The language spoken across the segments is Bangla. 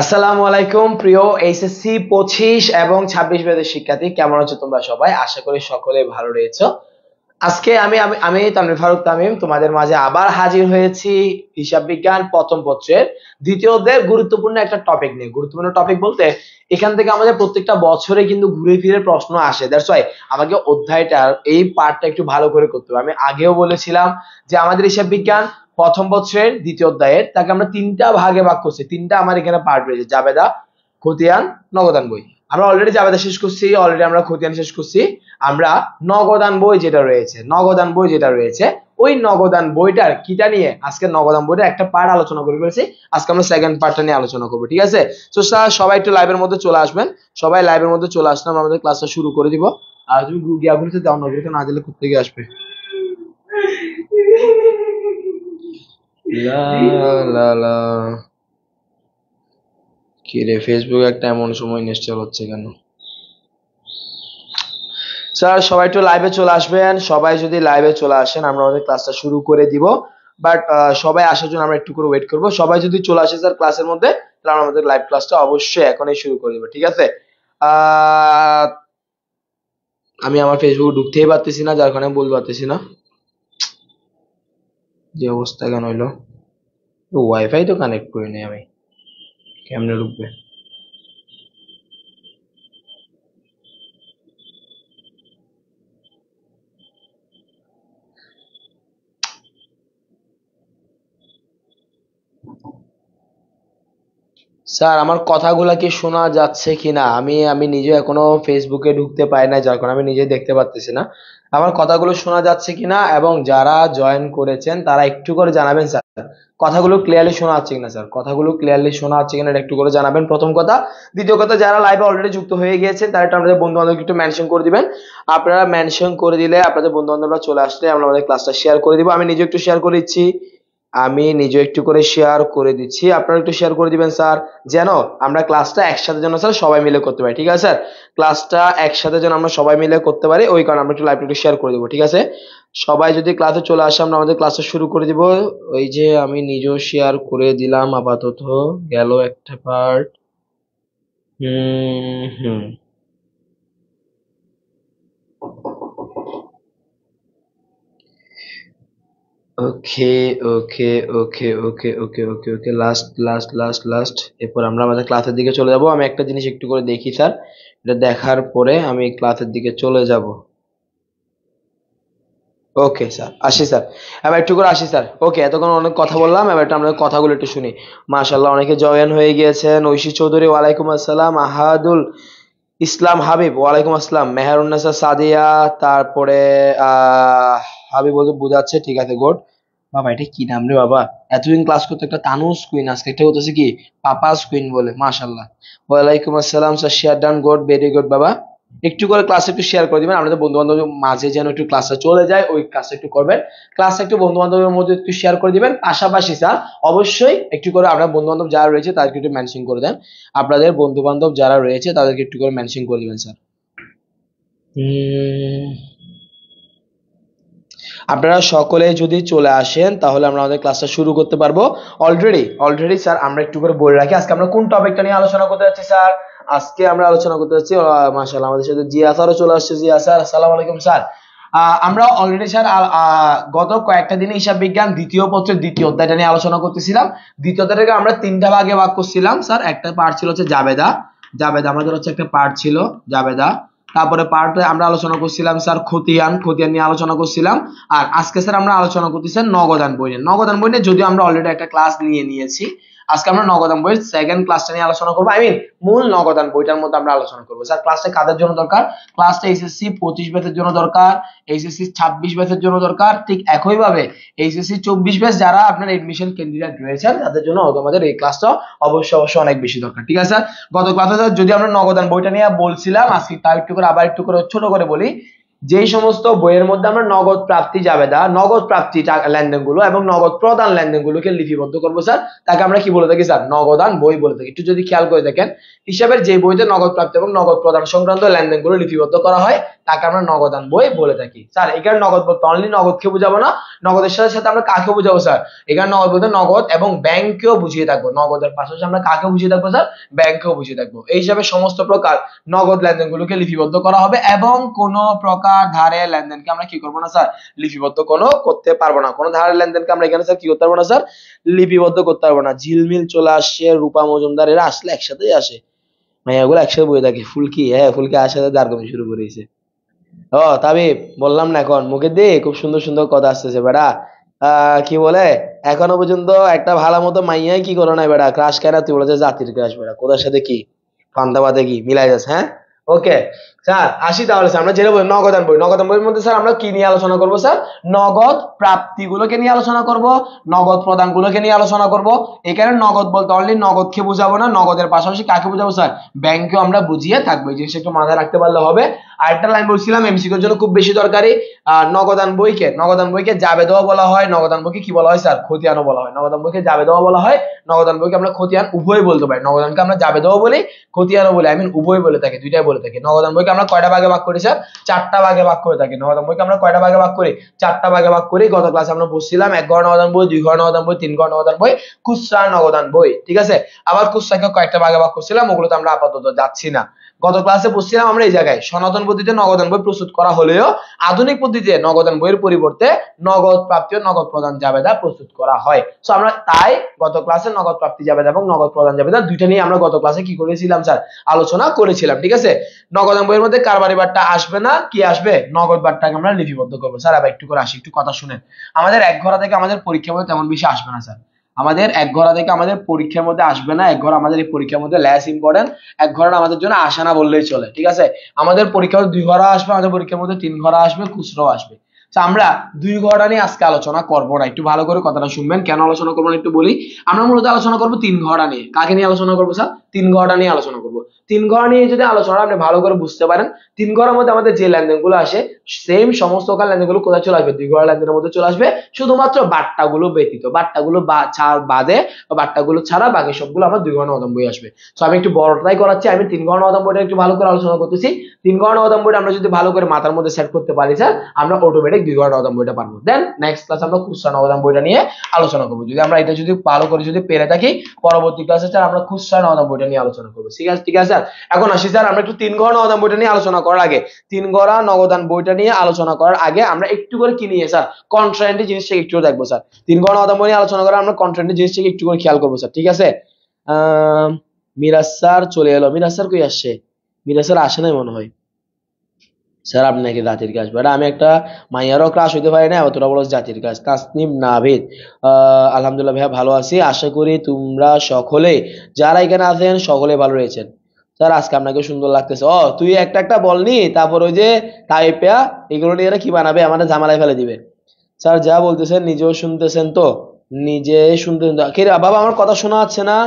আসসালামু আলাইকুম প্রিয় এইচএসসি 25 এবং 26 ব্যাচের শিক্ষার্থী, কেমন আছো তোমরা সবাই? আশা করি সকলে ভালো রয়েছো। আজকে আমি আমি আমি তানভীর ফারুক তামিম তোমাদের মাঝে আবার হাজির হয়েছি হিসাব বিজ্ঞান প্রথম পত্রের দ্বিতীয় অধ্যায়ের গুরুত্বপূর্ণ একটা টপিক নিয়ে। গুরুত্বপূর্ণ টপিক বলতে এখান থেকে আমাদের প্রত্যেকটা বছরে কিন্তু ঘুরে ফিরে প্রশ্ন আসে। দ্যাটস ওয়াই আমাকে অধ্যায়টার এই পার্টটা একটু ভালো করে করতে হবে। আমি আগেও বলেছিলাম যে আমাদের হিসাব বিজ্ঞান প্রথম বছরের দ্বিতীয় অধ্যায়ের তাকে আমরা তিনটা ভাগে ভাগ করছি। তিনটা আমার এখানে পার্ট রয়েছে: জাবেদা, খতিয়ান, নগদান বই। আমরা অলরেডি জাবেদা শেষ করছি, অলরেডি আমরা খতিয়ান শেষ করছি। আমরা নগদান বই যেটা রয়েছে ওই নগদান বইটার কিটা নিয়ে আজকে নগদান বইটার একটা পার্ট আলোচনা করে ফেলেছি। আজকে আমরা সেকেন্ড পার্টটা নিয়ে আলোচনা করবো, ঠিক আছে? তো সবাই একটু লাইভের মধ্যে চলে আসবেন। সবাই লাইভের মধ্যে চলে আসলাম, আমাদের ক্লাসটা শুরু করে দিব। আর তুমি গিয়াগুলিতে দাও না, ওগুলোতে না দিলে কোথা থেকে আসবে? লা লা লা কি রে, ফেসবুক একটা এমন সময় ইনস্টল হচ্ছে কেন? স্যার সবাই একটু লাইভে চলে আসবেন। সবাই যদি লাইভে চলে আসেন আমরা আমাদের ক্লাসটা শুরু করে দিব। বাট সবাই আসার জন্য আমরা একটু করে ওয়েট করব। সবাই যদি চলে আসে স্যার ক্লাসের মধ্যে, তাহলে আমরা আমাদের লাইভ ক্লাসটা অবশ্যই এখনই শুরু করে দিব, ঠিক আছে? আহ, আমি আমার ফেসবুক ঢুকতেই পারতেছি না, যার কারণে বলতে পারতেছি না যে অবস্থা কেন হইলো। ওয়াইফাই তো কানেক্ট করি নাই আমি, কেমনে ঢুকবে? স্যার আমার কথাগুলা কি শোনা যাচ্ছে কিনা? আমি আমি নিজে এখনো ফেসবুকে ঢুকতে পারি না, যার কারণে আমি নিজে দেখতে পাচ্ছি না আমার কথাগুলো শোনা যাচ্ছে কিনা। এবং যারা জয়েন করেছেন তারা একটু করে জানাবেন স্যার, কথাগুলো ক্লিয়ারলি শোনা যাচ্ছে কিনা। স্যার কথাগুলো ক্লিয়ারলি শোনা যাচ্ছে কিনা এটা একটু করে জানাবেন, প্রথম কথা। দ্বিতীয় কথা, যারা লাইভে অলরেডি যুক্ত হয়ে গিয়েছেন তারা একটু আমাদের বন্ধু বান্ধবকে একটু মেনশন করে দিবেন। আপনারা মেনশন করে দিলে আপনাদের বন্ধু বান্ধবরা চলে আসলে আমরা আমাদের ক্লাসটা শেয়ার করে দিব। আমি নিজে একটু শেয়ার করে দিচ্ছি, আপনারা একটু শেয়ার করে দিবেন স্যার, যেন আমরা ক্লাসটা একসাথে যেন স্যার সবাই মিলে করতে পারি, ঠিক আছে স্যার? ক্লাসটা একসাথে যেন আমরা সবাই মিলে করতে পারি, ওই কারণে আমরা একটু লাইভটা একটু শেয়ার করে দিব, ঠিক আছে? সবাই যদি ক্লাসে চলে আসে আমরা আমাদের ক্লাসটা শুরু করে দিব। ওই যে আমি নিজেও শেয়ার করে দিলাম, আপাতত গেল একটা part. Hmm hmm okay okay okay okay okay okay okay last last last last এরপর আমরা আমাদের ক্লাসের দিকে চলে যাব। আমি একটা জিনিস একটু করে দেখি স্যার, এটা দেখার পরে আমি ক্লাসের দিকে চলে যাব। ওকে স্যার, আসি স্যার, এবার একটু করে আসি স্যার। ওকে, এতক্ষণ অনেক কথা বললাম, এবার একটু আমাদের কথাগুলো একটু শুনি। মাশাআল্লাহ, অনেকে জয়েন হয়ে গিয়েছেন। ঐশী চৌধুরী ওয়ালাইকুম আসসালাম, আহাদুল ইসলাম হাবিব ওয়ালাইকুম আসসালাম, মেহেরুন্নেসা সাদিয়া, তারপরে হাবিব বলতে বোঝাচ্ছে, ঠিক আছে, গুড। বাবা এটা কি নাম রে বাবা? এতদিন ক্লাস করতে একটা তানুস কুইন, আজকে একটা হতেছে কি পাপাস কুইন বলে, মাশাআল্লাহ। ওয়ালাইকুম আসসালাম sir, share done, good, very good বাবা। একটু করে ক্লাস একটু শেয়ার করে দিবেন, আমাদের বন্ধু বান্ধবের মাঝে যেন একটু ক্লাসটা চলে যায়, ওই ক্লাসটা একটু করবেন। ক্লাসটা একটু বন্ধু বান্ধবের মধ্যে একটু শেয়ার করে দিবেন। পাশাপাশি স্যার অবশ্যই একটু করে আপনার বন্ধু বান্ধব যারা রয়েছে তাদেরকে একটু মেনশন করে দেন। আপনাদের বন্ধু বান্ধব যারা রয়েছে তাদেরকে একটু করে মেনশন করে দিবেন স্যার। আপনারা সকলে যদি চলে আসেন তাহলে আমরা আমাদের ক্লাসটা শুরু করতে পারবো। অলরেডি স্যার আমরা একটু করে বলে রাখি আজকে আমরা কোন টপিকটা নিয়ে আলোচনা করতে যাচ্ছি স্যার। আজকে আমরা আলোচনা করতে যাচ্ছি, মাশাআল্লাহ আমাদের সাথে জিয়া স্যারও চলে আসছে। জিয়া স্যার আসসালামু আলাইকুম স্যার। আমরা অলরেডি স্যার গত কয়েকটা দিনে হিসাব বিজ্ঞান দ্বিতীয় পত্রের দ্বিতীয় অধ্যায়টা নিয়ে আলোচনা করতেছিলাম। দ্বিতীয় অধ্যায়টাকে আমরা তিনটা ভাগে ভাগ করছিলাম স্যার। একটা পার্ট ছিল হচ্ছে জাবেদা, আমাদের হচ্ছে একটা পার্ট ছিল জাবেদা। তারপরে পার্টে আমরা আলোচনা করছিলাম স্যার খতিয়ান নিয়ে আলোচনা করছিলাম। আর আজকে স্যার আমরা আলোচনা করতেছি নগদান বই নিয়ে যদিও আমরা অলরেডি একটা ক্লাস নিয়ে নিয়েছি। আজকে আমরা নগদান বইয়ের সেকেন্ড ক্লাসটা নিয়ে আলোচনা করবো, মূল নগদান বইটার মধ্যে আমরা আলোচনা করবো। স্যার ক্লাসটা কাদের জন্য দরকার? ক্লাসটা এইচএসসি 25 ব্যাচের জন্য দরকার, এইচএসসি 26 ব্যাচের জন্য দরকার, ঠিক একইভাবে এইচএসসি 24 ব্যাচ যারা আপনার এডমিশন ক্যান্ডিডেট রয়েছেন তাদের জন্য তোমাদের এই ক্লাসটা অবশ্যই অনেক বেশি দরকার, ঠিক আছে স্যার? গত ক্লাসে যদি আমরা নগদান বইটা নিয়ে বলছিলাম, আজকে তাও একটু করে আবার একটু করে ছোট করে বলি। যেই সমস্ত বইয়ের মধ্যে আমরা নগদ প্রাপ্তি জাবেদা, নগদ প্রাপ্তি লেনদেনগুলো এবং নগদ প্রদান লেনদেনগুলোকে লিপিবদ্ধ করবো স্যার, তাকে আমরা কি বলে থাকি স্যার? নগদান বই বলে থাকি। একটু যদি খেয়াল করে দেখেন, হিসাবের যে বইতে নগদ প্রাপ্তি এবং নগদ প্রদান সংক্রান্ত লেনদেনগুলো লিপিবদ্ধ করা হয় তাকে আমরা নগদান বই বলে থাকি। স্যার এখানে নগদ বলতে অনলি নগদকে বুঝাবো না, নগদের সাথে সাথে আমরা কাকে বুঝাবো স্যার? এখানে নগদ বলতে নগদ এবং ব্যাংকেও বুঝিয়ে থাকবো। নগদের পাশাপাশি আমরা কাকে বুঝিয়ে থাকবো স্যার? ব্যাংকেও বুঝিয়ে থাকবো। এই হিসাবে সমস্ত প্রকার নগদ লেনদেনগুলোকে লিপিবদ্ধ করা হবে এবং কোনো প্রকার ধারের লেনদেনকে আমরা কি করবো না স্যার? লিপিবদ্ধ কোনো করতে পারবো না। কোনো ধারের লেনদেনকে আমরা এখানে স্যার কি করতে পারবো না স্যার? লিপিবদ্ধ করতে পারবো না। ঝিলমিল চলে আসছে, রূপা মজুমদার এরা আসলে একসাথেই আসে, এগুলো একসাথে বয়ে থাকে। ফুলকি, হ্যাঁ ফুলকি আসাতে দাঁড় শুরু করেছে। ও তাবিব, বললাম না এখন মুখে দিয়ে খুব সুন্দর সুন্দর কথা আসতেছে বেড়া। কি বলে, এখনো পর্যন্ত একটা ভালো মতো মাইয়াই কি করো না বেড়া, ক্রাশ কেনা তুই বলেছে জাতির ক্রাশ বেড়া, কোথার সাথে কি ফান্দাবাদে কি মিলাই যাচ্ছে? হ্যাঁ ওকে স্যার আসি তাহলে। স্যার আমরা যেটা বলি নগদান বই, নগদান বইয়ের মধ্যে স্যার আমরা কি নিয়ে আলোচনা করবো স্যার? নগদ প্রাপ্তিগুলোকে নিয়ে আলোচনা করব, নগদ প্রদানগুলোকে নিয়ে আলোচনা করব। এখানে নগদ বলতে অনলি নগদকে বুঝাবো না, নগদের পাশাপাশি কাকে বুঝাবো স্যার? ব্যাংকেও আমরা বুঝিয়ে থাকবো। এই জিনিসটা একটু মাথায় রাখতে পারলে হবে। আরেকটা লাইন বলছিলাম এমসিকিউর জন্য খুব বেশি দরকারি, নগদান বইকে জাবেদাও বলা হয়, নগদান বইকে কি বলা হয় স্যার? খতিয়ানও বলা হয়। নগদান বইকে জাবেদাও বলা হয়, নগদান বইকে আমরা খতিয়ান উভয় বলতে পারি। নগদানকে আমরা জাবেদাও বলি, খতিয়ানও বলি, উভয় বলে থাকি, দুইটাই বলে থাকি। নগদান বইকে আমরা কয়টা ভাগে ভাগ করি স্যার? চারটা ভাগে ভাগ করে থাকি। নগদান বইকে আমরা কয়টা ভাগে ভাগ করি? চারটা ভাগে ভাগ করি। গত ক্লাসে আমরা বুঝছিলাম 1 ঘর নগদান বই, 2 ঘর নগদান বই, 3 ঘর নগদান বই, খুচরা নগদান বই, ঠিক আছে? আবার খুচরাকে কয়েকটা ভাগে ভাগ করছিলাম, ওগুলোতে আমরা আপাতত যাচ্ছি না। গত ক্লাসে বুঝছিলাম আমরা এই জায়গায় সনাতন পদ্ধতিতে নগদান বই প্রস্তুত করা হলেও আধুনিক পদ্ধতিতে নগদান বইয়ের পরিবর্তে নগদ প্রাপ্তি ও নগদ প্রদান জাবেদা প্রস্তুত করা হয়। সো আমরা তাই গত ক্লাসে নগদ প্রাপ্তি জাবেদা এবং নগদ প্রদান জাবেদা দুইটা নিয়ে আমরা গত ক্লাসে কি করেছিলাম স্যার? আলোচনা করেছিলাম, ঠিক আছে? নগদান বইয়ের মধ্যে কারবারি বারটা আসবে না, কি আসবে? নগদ বারটাকে আমরা লিপিবদ্ধ করবো। স্যার আবার একটু করে আসি, একটু কথা শুনেন। আমাদের এক ঘরা থেকে আমাদের পরীক্ষার মধ্যে তেমন বেশি আসবে না স্যার। আমাদের এক ঘরা থেকে আমাদের পরীক্ষার মধ্যে আসবে না। এক ঘর আমাদের এই পরীক্ষার মধ্যে লেস ইম্পর্টেন্ট, এক ঘর আমাদের জন্য আসে না বললেই চলে, ঠিক আছে? আমাদের পরীক্ষার মধ্যে 2 ঘরা আসবে, আমাদের পরীক্ষার মধ্যে 3 ঘরা আসবে, খুচরাও আসবে। আমরা 2 ঘরটা নিয়ে আজকে আলোচনা করবো না। একটু ভালো করে কথাটা শুনবেন, কেন আলোচনা করবো না একটু বলি। আমরা মূলত আলোচনা করবো 3 ঘরটা নিয়ে। কাকে নিয়ে আলোচনা করবো স্যার? 3 ঘরটা নিয়ে আলোচনা করবো। 3 ঘর নিয়ে যদি আলোচনা আপনি ভালো করে বুঝতে পারেন, 3 ঘরের মধ্যে আমাদের যে লেনদেনগুলো আসে সেম সমস্ত লেনদেনগুলো কোথায় চলে আসবে? 2 ঘর লেনদেনের মধ্যে চলে আসবে, শুধুমাত্র বাট্টাগুলো ব্যতীত। বাট্টাগুলো বাদে, বাট্টাগুলো ছাড়া বাকি সবগুলো আমার 2 ঘর নগদান বই আসবে। তো আমি একটু বড়টাই করাচ্ছি, আমি 3 ঘর নগদান বইটা একটু ভালো করে আলোচনা করতেছি। 3 ঘর নগদান বইটা আমরা যদি ভালো করে মাথার মধ্যে সেট করতে পারি স্যার, আমরা অটোমেটিক 2 ঘর নগদান বইটা পারবো। দেন নেক্সট ক্লাস আমরা খুচরা নগদান বইটা নিয়ে আলোচনা করবো। যদি আমরা এটা যদি ভালো করে যদি পেরে থাকি, পরবর্তী ক্লাসে স্যার আমরা খুচরা নগদান বইটা নিয়ে আলোচনা করবো। ঠিক আছে, ঠিক আছে স্যার। এখন আসি স্যার, আমরা একটু 3 ঘর নগদান বইটা নিয়ে আলোচনা করার আগে, 3 ঘর নগদান বইটা নিয়ে আলোচনা করার আগে আমরা একটু করে কি নিয়ে স্যার? কন্ট্রায়েন্টের জিনিসটা একটু দেখবো স্যার। 3 ঘর নগদান বই নিয়ে আলোচনা করার আমরা কন্ট্রায়েন্টের জিনিসটাকে একটু করে খেয়াল করবো স্যার, ঠিক আছে? মিরাজ স্যার চলে এলো। মিরাজ স্যার কই আসছে? মিরাজ স্যার আসে নাই মনে হয়। স্যার আপনি নাকি জাতির কাজ, বাট আমি একটা মাইয়ারও ক্রাশ হইতে পারি না, অতটা বড় জাতির কাজ। তাসনিম নাভিদ, আলহামদুলিল্লাহ ভাইয়া ভালো আছি, আশা করি তোমরা সকলে যারা এখানে আছেন সকলে ভালো রয়েছেন। স্যার আজকে আপনাকে সুন্দর লাগতেছে। ও তুই একটা একটা বলনি, তারপর ওই যে টাইপা এগুলো নিয়ে এরা কি বানাবে, আমাদের ঝামেলায় ফেলে দিবে। স্যার যা বলতেছেন নিজেও শুনতেছেন তো? নিজে শুনতেছেন তো? কে রে বাবা, আমার কথা শোনা যাচ্ছে না?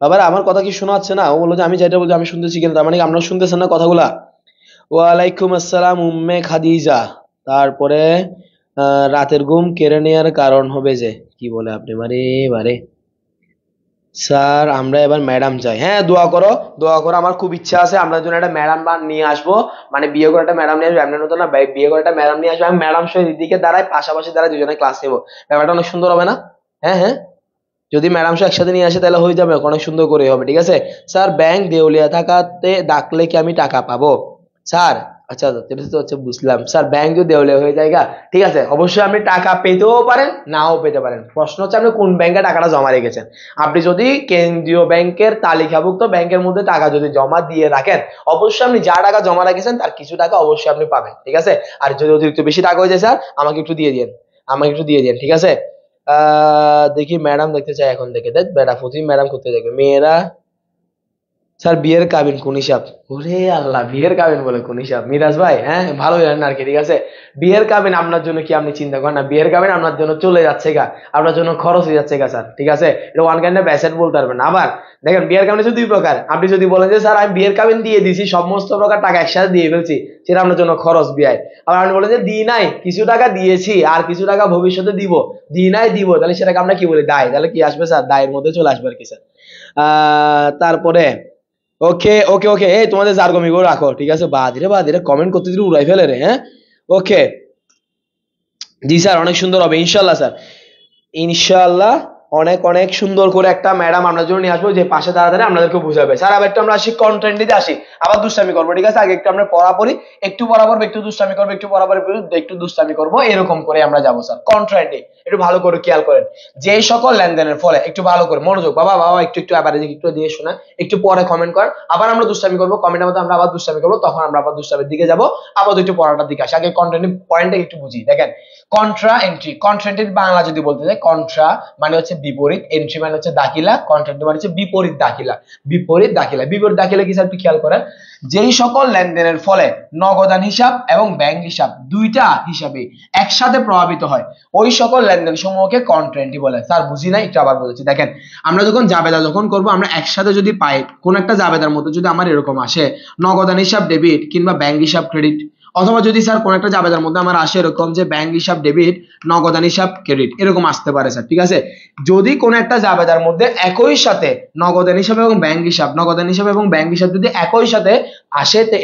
বাবারা আমার কথা কি শোনা যাচ্ছে না? ও বললো যে আমি যেটা বলছি আমি শুনতেছি কিনা, তার মানে কি আপনারা শুনতেছেন না কথাগুলা? ওয়ালাইকুম আসসালাম উম্মে খাদিজা। তারপরে রাতের ঘুম কেড়ে নেওয়ার কারণ হবে যে, কি বলে আপনি মারে মারে। স্যার আমরা এবার ম্যাডাম চাই। হ্যাঁ দোয়া করো, দোয়া করো। আমার খুব ইচ্ছা আছে আমরা জন্য একটা ম্যাডাম নিয়ে আসবো, মানে বিয়ে করে একটা ম্যাডাম নিয়ে আসবো। এমনি হতো না, বিয়ে করে একটা ম্যাডাম নিয়ে আসবো, আমি ম্যাডাম সহ দিদিকে দাঁড়াই, পাশাপাশি দাঁড়াই, দুজনে ক্লাস নেবো। ব্যাপারটা অনেক সুন্দর হবে না? হ্যাঁ হ্যাঁ, যদি ম্যাডাম সহ একসাথে নিয়ে আসে তাহলে হয়ে যাবে, অনেক সুন্দর করে হবে, ঠিক আছে? স্যার ব্যাংক দেউলিয়া থাকাতে ডাকলে কি আমি টাকা পাবো? স্যার আচ্ছা এটা তো হচ্ছে বুঝলাম। স্যার ব্যাংক যদি দেউলিয়া হয়ে যায়, ঠিক আছে, অবশ্যই আপনি টাকা পেতেও পারেন নাও পেতে পারেন। প্রশ্ন হচ্ছে আপনি কোন ব্যাংকে টাকাটা জমা রেখেছেন। আপনি যদি কেন্দ্রীয় ব্যাংকের তালিকাভুক্ত ব্যাংকের মধ্যে টাকা যদি জমা দিয়ে রাখেন, অবশ্যই আপনি যা টাকা জমা রেখেছেন তার কিছু টাকা অবশ্যই আপনি পাবেন, ঠিক আছে? আর যদি অতিরিক্ত বেশি টাকা হয়ে যায় স্যার আমাকে একটু দিয়ে দিন, আমাকে একটু দিয়ে দিন, ঠিক আছে? দেখি ম্যাডাম দেখতে চাই এখন থেকে। দেখ বেটা প্রতি ম্যাডাম করতে দেখবে মেয়েরা। স্যার বিয়ের কাবিন কোন হিসাব? ওরে আল্লাহ, বিয়ের কাবিন বলে কোন হিসাব? মিরাজ ভাই, হ্যাঁ ভালো জানেন আর কি, ঠিক আছে। বিয়ের কাবিন আপনার জন্য কি আপনি চিন্তা করেন না, বিয়ের কাবিন আপনার জন্য চলে যাচ্ছে গা, আপনার জন্য খরচ হয়ে যাচ্ছে গা স্যার, ঠিক আছে। এটা ওয়ান কাইন্ড অফ অ্যাসেট বলতে পারবেন। আবার দেখেন, বিয়ের কাবিন হচ্ছে দুই প্রকার। আপনি যদি বলেন যে স্যার আমি বিয়ের কাবিন দিয়ে দিছি, সমস্ত প্রকার টাকা একসাথে দিয়ে ফেলছি, সেটা আপনার জন্য খরচ ব্যয়। আবার আপনি বলেন যে দিই নাই, কিছু টাকা দিয়েছি আর কিছু টাকা ভবিষ্যতে দিব, দিই নাই দিব, তাহলে সেটাকে আমরা কি বলি? দায়। তাহলে কি আসবে স্যার? দায়ের মধ্যে চলে আসবে আর কি স্যার। তারপরে ওকে ওকে ওকে, এই তোমাদের জারগমি গুলো রাখো, ঠিক আছে। বাদিরে কমেন্ট করতে দিলে উড়াই ফেলে রে, হ্যাঁ। ওকে, জি স্যার, অনেক সুন্দর হবে ইনশাল্লাহ স্যার, ইনশাআল্লাহ। অনেক অনেক সুন্দর করে একটা ম্যাডাম আমরা জন্য নিয়ে আসবো, যে পাশে দাঁড়া দাঁড়িয়ে আপনাদেরকে বুঝাবে। স্যার আবার একটু আমরা আসি কন্টেন্ট দিতে আসি, আবার দুষ্টামি করবো, ঠিক আছে। আগে একটু আমরা পড়াপড়ি, একটু পড়াপড়, একটু দুষ্টামি করবো, একটু পড়াপড়ি, একটু দুষ্টামি করবো, এরকম করে আমরা যাবো স্যার কন্ট্রাক্টে। একটু ভালো করে খেয়াল করেন, যে সকল লেনদেনের ফলে, একটু ভালো করে মনোযোগ, বাবা বাবা একটু একটু আবার একটু দিয়ে শোনা, একটু পরে কমেন্ট করেন, আবার আমরা দুষ্টামি করবো, কমেন্টের মধ্যে আমরা আবার দুষ্টামি করবো, তখন আমরা আবার দুষ্টামির দিকে যাবো, আবার একটু পড়াটার দিকে আসি। আগে কন্টেন্ট পয়েন্টটা একটু বুঝি। দেখেন, কন্ট্রা এন্ট্রি, কন্ট্রাক্টের বাংলা যদি বলতে চাই, কন্ট্রা মানে হচ্ছে বিপরীত, এন্ট্রি মানে হচ্ছে দাখিলা, কন্ট্রাক্ট মানে হচ্ছে বিপরীত দাখিলা। বিপরীত দাখিলা, বিপরীত দাখিলা কি স্যার? একটু খেয়াল করেন, যেই সকল লেনদেনের ফলে নগদান হিসাব এবং ব্যাংক হিসাব দুইটা হিসাবে একসাথে প্রভাবিত হয়, ওই সকল লেনদেন সমূহকে কন্ট্রাক্ট বলে। স্যার বুঝি নাই, একটু আবার বলেছি। দেখেন, আমরা যখন জাবেদা যখন করব, আমরা একসাথে যদি পাই, কোন একটা জাবেদার মধ্যে যদি আমার এরকম আসে নগদান হিসাব ডেবিট কিংবা ব্যাংক হিসাব ক্রেডিট, অথবা যদি স্যার কোন একটা জাবেদার মধ্যে আমার আসে এরকম যে ব্যাংক হিসাব ডেবিট, নগদান হিসাব ক্রেডিট, এরকম আসতে পারে স্যার, ঠিক আছে। যদি কোন একটা জাবেদার মধ্যে একই সাথে নগদান হিসাব এবং ব্যাংক হিসাব, নগদান হিসাব এবং ব্যাংক হিসাব যদি একই সাথে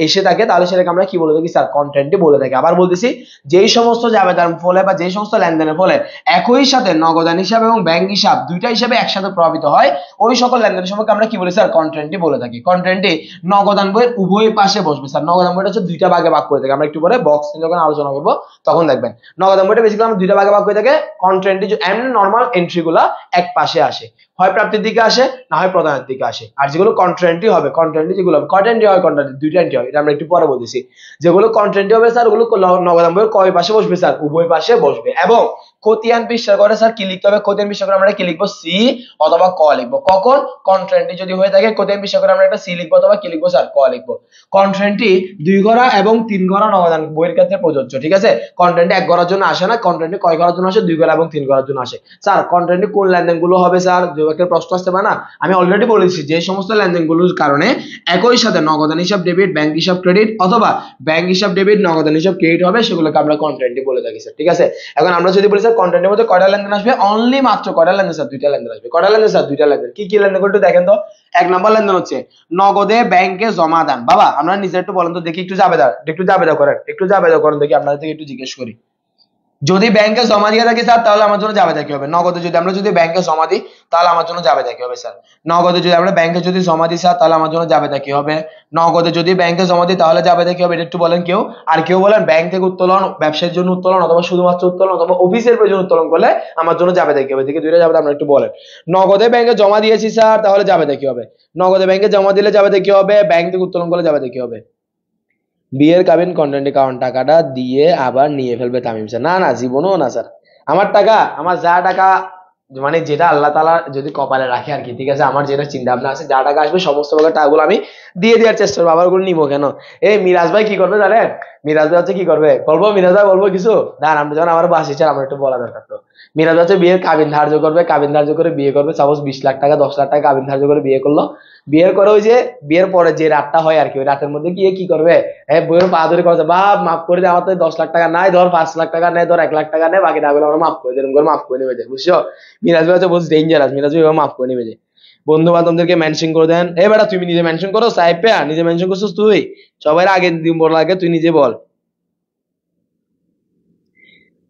এসে থাকে, তাহলে সেটাকে আমরা কি বলে থাকি স্যার? কন্ট্রাক্টই বলে থাকি। আবার বলতেছি, যেই সমস্ত জাবেদার ফলে বা যেই সমস্ত লেনদেনের ফলে একই সাথে নগদান হিসাব এবং ব্যাংক হিসাব দুইটা হিসাবে একসাথে প্রভাবিত হয়, ওই সকল লেনদেনের সম্পর্কে আমরা কি বলি স্যার? কন্ট্রাক্টই বলে থাকি। কন্ট্রাক্টে নগদান বইয়ের উভয় পাশে বসবে স্যার। নগদান বইটা হচ্ছে দুইটা ভাগে ভাগ করে থাকে, আমরা একটু পরে বক্স নিয়ে যখন আলোচনা করবো তখন দেখবেন। নগদান বইটা বেসিক্যালি আমরা দুইটা ভাগে ভাগ করে থাকে। কন্ট্রাক্টে এমনি নরমাল এন্ট্রি গুলা এক পাশে আসে, হয় প্রাপ্তির দিকে আসে, না হয় প্রদানের দিকে আসে। আর যেগুলো কন্ট্রাক্টই হবে, কন্ট্রাক্টই যেগুলো হবে, কয়টা এন্ট্রি হয়? কন্ট্রাক্ট দুইটা এন্ট্রি হয়, এটা আমরা একটু পরে বলতেছি। যেগুলো কন্ট্রাক্টই হবে স্যার, ওগুলো নগদান বইয়ের কয় পাশে বসবে স্যার? উভয় পাশে বসবে। এবং খতিয়ান পৃষ্ঠা করে স্যার কি লিখতে হবে? খতিয়ান পৃষ্ঠা করে আমরা কি লিখবো? সি অথবা ক লিখবো। কখন? কন্ট্রাক্টই যদি হয়ে থাকে খতিয়ান পৃষ্ঠা করে আমরা একটা সি লিখবো অথবা কি লিখবো স্যার? ক লিখবো। কন্ট্রাক্টই 2 ঘরা এবং 3 ঘরা নগদান বইয়ের ক্ষেত্রে প্রযোজ্য, ঠিক আছে। কন্ট্রাক্টই 1 ঘরার জন্য আসে না, কন্ট্রাক্টই কয় ঘরার জন্য আসে? 2 ঘরা এবং 3 ঘরার জন্য আসে। স্যার কন্ট্রাক্টই কোন লেনদেনগুলো হবে স্যার? যে একটা প্রশ্ন আসতে পারে না, আমি অলরেডি বলেছি যে সমস্ত লেনদেনগুলোর কারণে একই সাথে নগদান হিসাব ডেবিট, ব্যাংক হিসাব ক্রেডিট, অথবা ব্যাংক হিসাব ডেবিট, নগদান হিসাব ক্রেডিট হবে, সেগুলোকে আমরা কন্ট্রাক্টই বলে থাকি স্যার, ঠিক আছে। এখন আমরা যদি বলি স্যার কন্ট্রাক্টের মধ্যে কয়টা লেনদেন আসবে? অনলি মাত্র কয়টা লেনদেন স্যার? দুইটা লেনদেন আসবে। কয়টা লেনদেন স্যার? দুইটা লেনদেন। কি কি লেনদেন একটু দেখেন তো। 1 নম্বর লেনদেন হচ্ছে নগদে ব্যাংকে জমা দান। বাবা আপনারা নিজে একটু বলেন তো দেখি, একটু জাবেদা করেন, একটু জাবেদা করেন দেখি, আপনাদের থেকে একটু জিজ্ঞেস করি। যদি ব্যাংকে জমা দিয়ে থাকি স্যার, তাহলে আমার জন্য জাবেদা কি হবে? নগদে যদি আমরা ব্যাংকে জমা দিই, তাহলে আমার জন্য জাবেদা কি হবে স্যার? নগদে যদি আমরা ব্যাংকে জমা দিই স্যার, তাহলে আমার জন্য জাবেদা কি হবে? নগদে যদি ব্যাংকে জমা দিই, তাহলে জাবেদা কি হবে? এটা একটু বলেন কেউ। আর কেউ বলেন ব্যাংক থেকে উত্তোলন, ব্যবসার জন্য উত্তোলন, অথবা শুধুমাত্র উত্তোলন, অথবা অফিসের প্রয়োজন উত্তোলন করলে আমার জন্য জাবেদা কি হবে? দেখি দুইটা জাবেদা আমরা একটু বলেন। নগদে ব্যাংকে জমা দিয়েছি স্যার, তাহলে জাবেদা কি হবে? নগদে ব্যাংকে জমা দিলে জাবেদা কি হবে? ব্যাংক থেকে উত্তোলন করলে জাবেদা কি হবে? বিয়ের কাবিন কন্টেন্টে, কারণ টাকাটা দিয়ে আবার নিয়ে ফেলবে তামিম স্যার। না না, জীবনও না স্যার। আমার টাকা, আমার যা টাকা, মানে যেটা আল্লাহ তাআলা যদি কপালে রাখে আর কি, ঠিক আছে। আমার যেটা চিন্তা ভাবনা আছে, যা টাকা আসবে সমস্ত প্রকার টাকাগুলো আমি দিয়ে দেওয়ার চেষ্টা করবো। আবার ওগুলো নিবো কেন? এই মিরাজ ভাই কি করবে জানেন? মিরাজ ভাই হচ্ছে কি করবে বলবো? মিরাজ ভাই বলবো কিছু দাঁড়ান, আপনি যখন আমার বাসি চান, আমার একটু বলা দরকার তো। মিরাজ হচ্ছে বিয়ের কাবিন ধার্য করবে, কাবিন ধার্য করে বিয়ে করবে। সাপোজ 20 লাখ টাকা, 10 লাখ টাকা কাবিন ধার্য করে বিয়ে করলো। বিয়ের করে ওই যে বিয়ের পরে যে রাতটা হয় আর কি, ওই রাতের মধ্যে গিয়ে কি করবে? বইয়ের পা ধরে কথা, বাপ মাফ করে দে, আমার তো 10 লাখ টাকা নাই, ধর 5 লাখ টাকা নেই, ধর 1 লাখ টাকা নেই, বাকি টাকাগুলো আমরা মাফ করে দেবো, মাফ করে নেবে যায়, বুঝছো? মিরাজ ভাই হচ্ছে বহুত ডেঞ্জারাস, মিরাজ ভাই মাফ করে নেবে যায়। বন্ধু বান্ধবদেরকে মেনশন করে দেন। এই বেটা তুমি নিজে মেনশন করো, সাহেব পেয়া নিজে মেনশন করছিস তুই? সবাই আগে দিন বলার আগে তুই নিজে বল।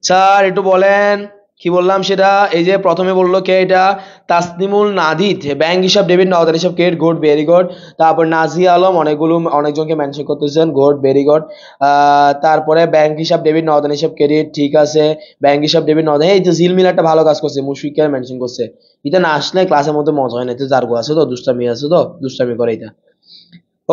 স্যার একটু বলেন কি বললাম সেটা। এই যে প্রথমে বললো কে এটা? তাসনিমুল নাদিদ, ব্যাংক হিসাব ডেবিট, নগদ হিসাব ক্রেডিট, গুড ভেরি গুড। তারপর নাজিয়া আলম অনেকজনকে মেনশন করতেছেন, গুড ভেরি গুড। তারপরে ব্যাংক হিসাব ডেবিট, নগদ হিসাব ক্রেডিট, ঠিক আছে। ব্যাংক হিসাব ডেবিট, নগদ, এই তো জিলমিল একটা ভালো কাজ করছে, মুশফিককে মেনশন করছে। এটা না আসলে ক্লাসের মধ্যে মজা হয় না, তো জার্গো আছে তো, দুষ্টামি আছে তো, দুষ্টামি করে এটা।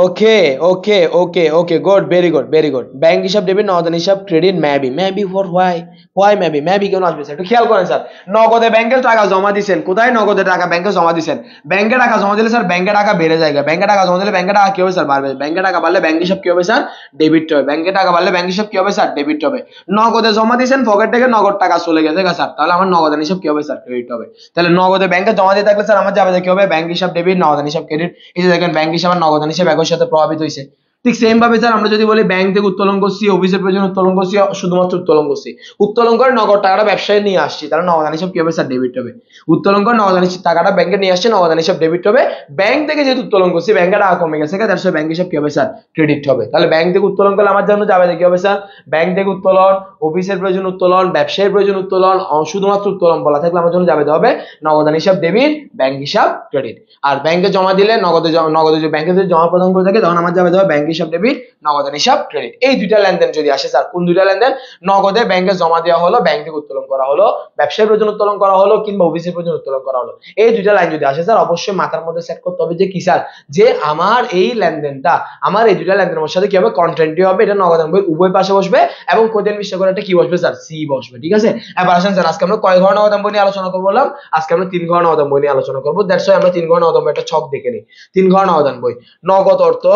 Okay okay okay okay good very good very good. Bank হিসাব ডেবিট, নগদ হিসাব credit, maybe maybe for why maybe maybe কেন আসবে স্যার একটু খেয়াল করেন স্যার। নগদে ব্যাংকে টাকা জমা দিছেন, কোথায় নগদে টাকা ব্যাংকে জমা দিছেন, ব্যাংকে টাকা জমা দিলে স্যার ব্যাংকে টাকা বেড়ে যায়, ব্যাংকে টাকা জমা দিলে ব্যাংকে টাকা কি হবে স্যার বাড়বে, ব্যাংকে টাকা বাড়লে ব্যাংক হিসাব কি হবে স্যার ডেবিট হবে, ব্যাংকে টাকা বাড়লে ব্যাংক হিসাব কি হবে স্যার ডেবিট হবে। নগদে জমা দিছেন পকেট থেকে নগদ টাকা চলে গেছে স্যার, তাহলে আমার নগদান হিসাব কি হবে স্যার ক্রেডিট হবে। তাহলে নগদে ব্যাংকে জমা দিয়ে থাকলে স্যার আমার যাবে কি হবে ব্যাংক হিসাব ডেবিট, নগদান হিসাব ক্রেডিট। এই যে দেখেন ব্যাংক হিসাব আর নগদান হিসাব একই সাথে প্রভাবিত হয়েছে। ঠিক সেম ভাবে স্যার আমরা যদি বলি ব্যাংক থেকে উত্তোলন করছি, অফিসের প্রয়োজন উত্তোলন করছি, শুধুমাত্র উত্তোলন করছি, উত্তোলন করে নগদ টাকাটা ব্যবসায় নিয়ে আসছি, তাহলে নগদান হিসাব কি হবে স্যার ডেবিট হবে। উত্তোলন করে নগদান হিসাব টাকাটা ব্যাংকে নিয়ে আসছে, নগদান হিসাব ডেবিট হবে। ব্যাংক থেকে যেহেতু উত্তোলন করছি ব্যাংকে টাকা কমে গেছে, তার সাথে ব্যাংক হিসাব কি হবে স্যার ক্রেডিট হবে। তাহলে ব্যাংক থেকে উত্তোলন করলে আমার জন্য যাবে কি হবে স্যার ব্যাংক থেকে উত্তোলন, অফিসের প্রয়োজন উত্তোলন, ব্যবসায়ের প্রয়োজন উত্তোলন, শুধুমাত্র উত্তোলন বলা থাকলে আমার জন্য যাবে হবে নগদান হিসাব ডেবিট, ব্যাংক হিসাব ক্রেডিট। আর ব্যাংকে জমা দিলে নগদে নগদে যদি ব্যাংকে যদি জমা প্রদান করে থাকে তখন আমার যাবে ব্যাংক হিসাব ডেবিট, নগদান হিসাব ক্রেডিট। এই দুইটা লেনদেন যদি আসে স্যার, কোন দুইটা লেনদেন, নগদে ব্যাংকে জমা দেওয়া হলো, ব্যাংক থেকে উত্তোলন করা হলো, ব্যবসায়ের প্রয়োজন উত্তোলন করা হলো কিংবা অফিসের প্রয়োজন উত্তোলন করা হলো, এই দুইটা লাইন যদি আসে স্যার অবশ্যই মাথার মধ্যে সেট করতে হবে যে কি স্যার যে আমার এই লেনদেনটা, আমার এই দুইটা লেনদেনের সাথে কি হবে কন্ট্রান্টি হবে, এটা নগদান বই উভয় পাশে বসবে এবং কোদিন বিষয় করে একটা কি বসবে স্যার সি বসবে। ঠিক আছে, এবার আসেন স্যার আজকে আমরা কয় ঘর নগদান বই নিয়ে আলোচনা করবো বললাম, আজকে আমরা 3 ঘর নগদান বই নিয়ে আলোচনা করবো। দ্যাটস ওয়াই আমরা 3 ঘর নগদান বই একটা ছক দেখে নিই। 3 ঘর নগদান বই, নগদ অর্থ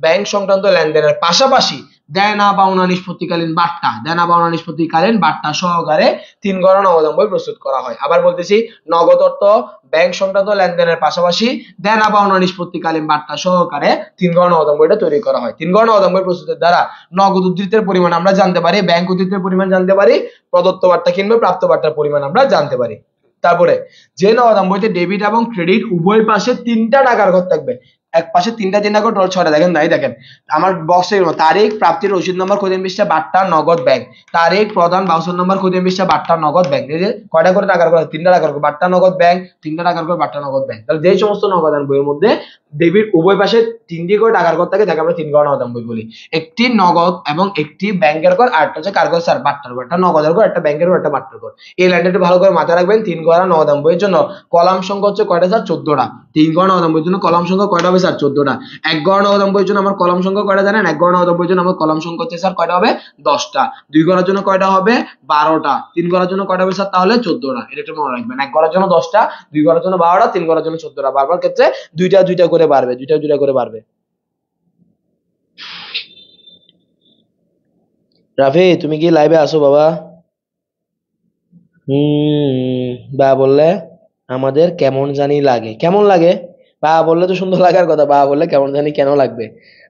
ব্যাংক সংক্রান্ত লেনদেনের পাশাপাশি দেনা পাওনা নিষ্পত্তিকালীন বার্তা, দেনা পাওনা নিষ্পত্তিকালীন বার্তা সহকারে 3 ঘর নগদান বই প্রস্তুত করা হয়। আবার বলতেছি, নগদ অর্থ ব্যাংক সংক্রান্ত লেনদেনের পাশাপাশি দেনা পাওনা নিষ্পত্তিকালীন বার্তা সহকারে 3 ঘর নগদান বইটা তৈরি করা হয়। 3 ঘর নগদান বই প্রস্তুতের দ্বারা নগদ উদ্ধৃতের পরিমাণ আমরা জানতে পারি, ব্যাংক উদ্ধৃতের পরিমাণ জানতে পারি, প্রদত্ত বার্তা কিংবা প্রাপ্ত বার্তার পরিমাণ আমরা জানতে পারি। তারপরে যে নগদান বইতে ডেবিট এবং ক্রেডিট উভয় পাশে 3টা টাকার ঘর থাকবে, এক পাশে 3টা 3টা করে টোটাল 6টা, দেখেন নাই দেখেন আমার বক্সে তারিখ, প্রাপ্তির রসিদ নম্বর, খতিয়ান পৃষ্ঠা, বার্তা, নগদ, ব্যাংক, তারিখ, প্রদান, বাউসন নম্বর, খতিয়ান পৃষ্ঠা, বার্তা, নগদ, ব্যাংক। এই যে কয়টা করে টাকার ঘর, 3টা টাকার ঘর, বার্তা, নগদ, ব্যাংক, 3টা টাকার ঘর, বার্তা, নগদ, ব্যাংক। তাহলে যে সমস্ত নগদান বইয়ের মধ্যে ডেবিট উভয় পাশে 3টি করে টাকার ঘর থাকে তাকে আমরা 3 ঘর নগদান বই বলি। একটি নগদ এবং একটি ব্যাংকের ঘর, আরেকটা হচ্ছে কার ঘর স্যার বার্তার ঘর, একটা নগদের ঘর, একটা ব্যাংকের ঘর, একটা বার্তার ঘর। এই লাইনটা একটু ভালো করে মাথায় রাখবেন। 3 ঘর নগদান বইয়ের জন্য কলাম সংখ্যা হচ্ছে কয়টা স্যার 14টা। 3 ঘর নগদান বইয়ের জন্য কলাম সংখ্যা কয়টা হবে স্যার 14টা। 1 ঘর নগদান বইয়ের জন্য আমার কলাম সংখ্যা কয়টা জানেন, 1 ঘর নগদান বইয়ের জন্য আমার কলাম সংখ্যা হচ্ছে স্যার কয়টা হবে 10টা। 2 ঘরের জন্য কয়টা হবে 12টা। 3 ঘরের জন্য কয়টা হবে স্যার তাহলে 14টা। এটা একটু মনে রাখবেন, 1 ঘরের জন্য 10টা, 2 ঘরের জন্য 12টা, 3 ঘরের জন্য 14টা। বারবার ক্ষেত্রে দুইটা দুইটা করে বাড়বে, দুইটা দুইটা করে বাড়বে। রাফি তুমি কি লাইভে আসো বাবা? বা বললে আমাদের কেমন জানি লাগে, কেমন লাগে? বাবা বললে তো সুন্দর লাগার কথা, বাবা বললে কেমন জানি কেন লাগবে?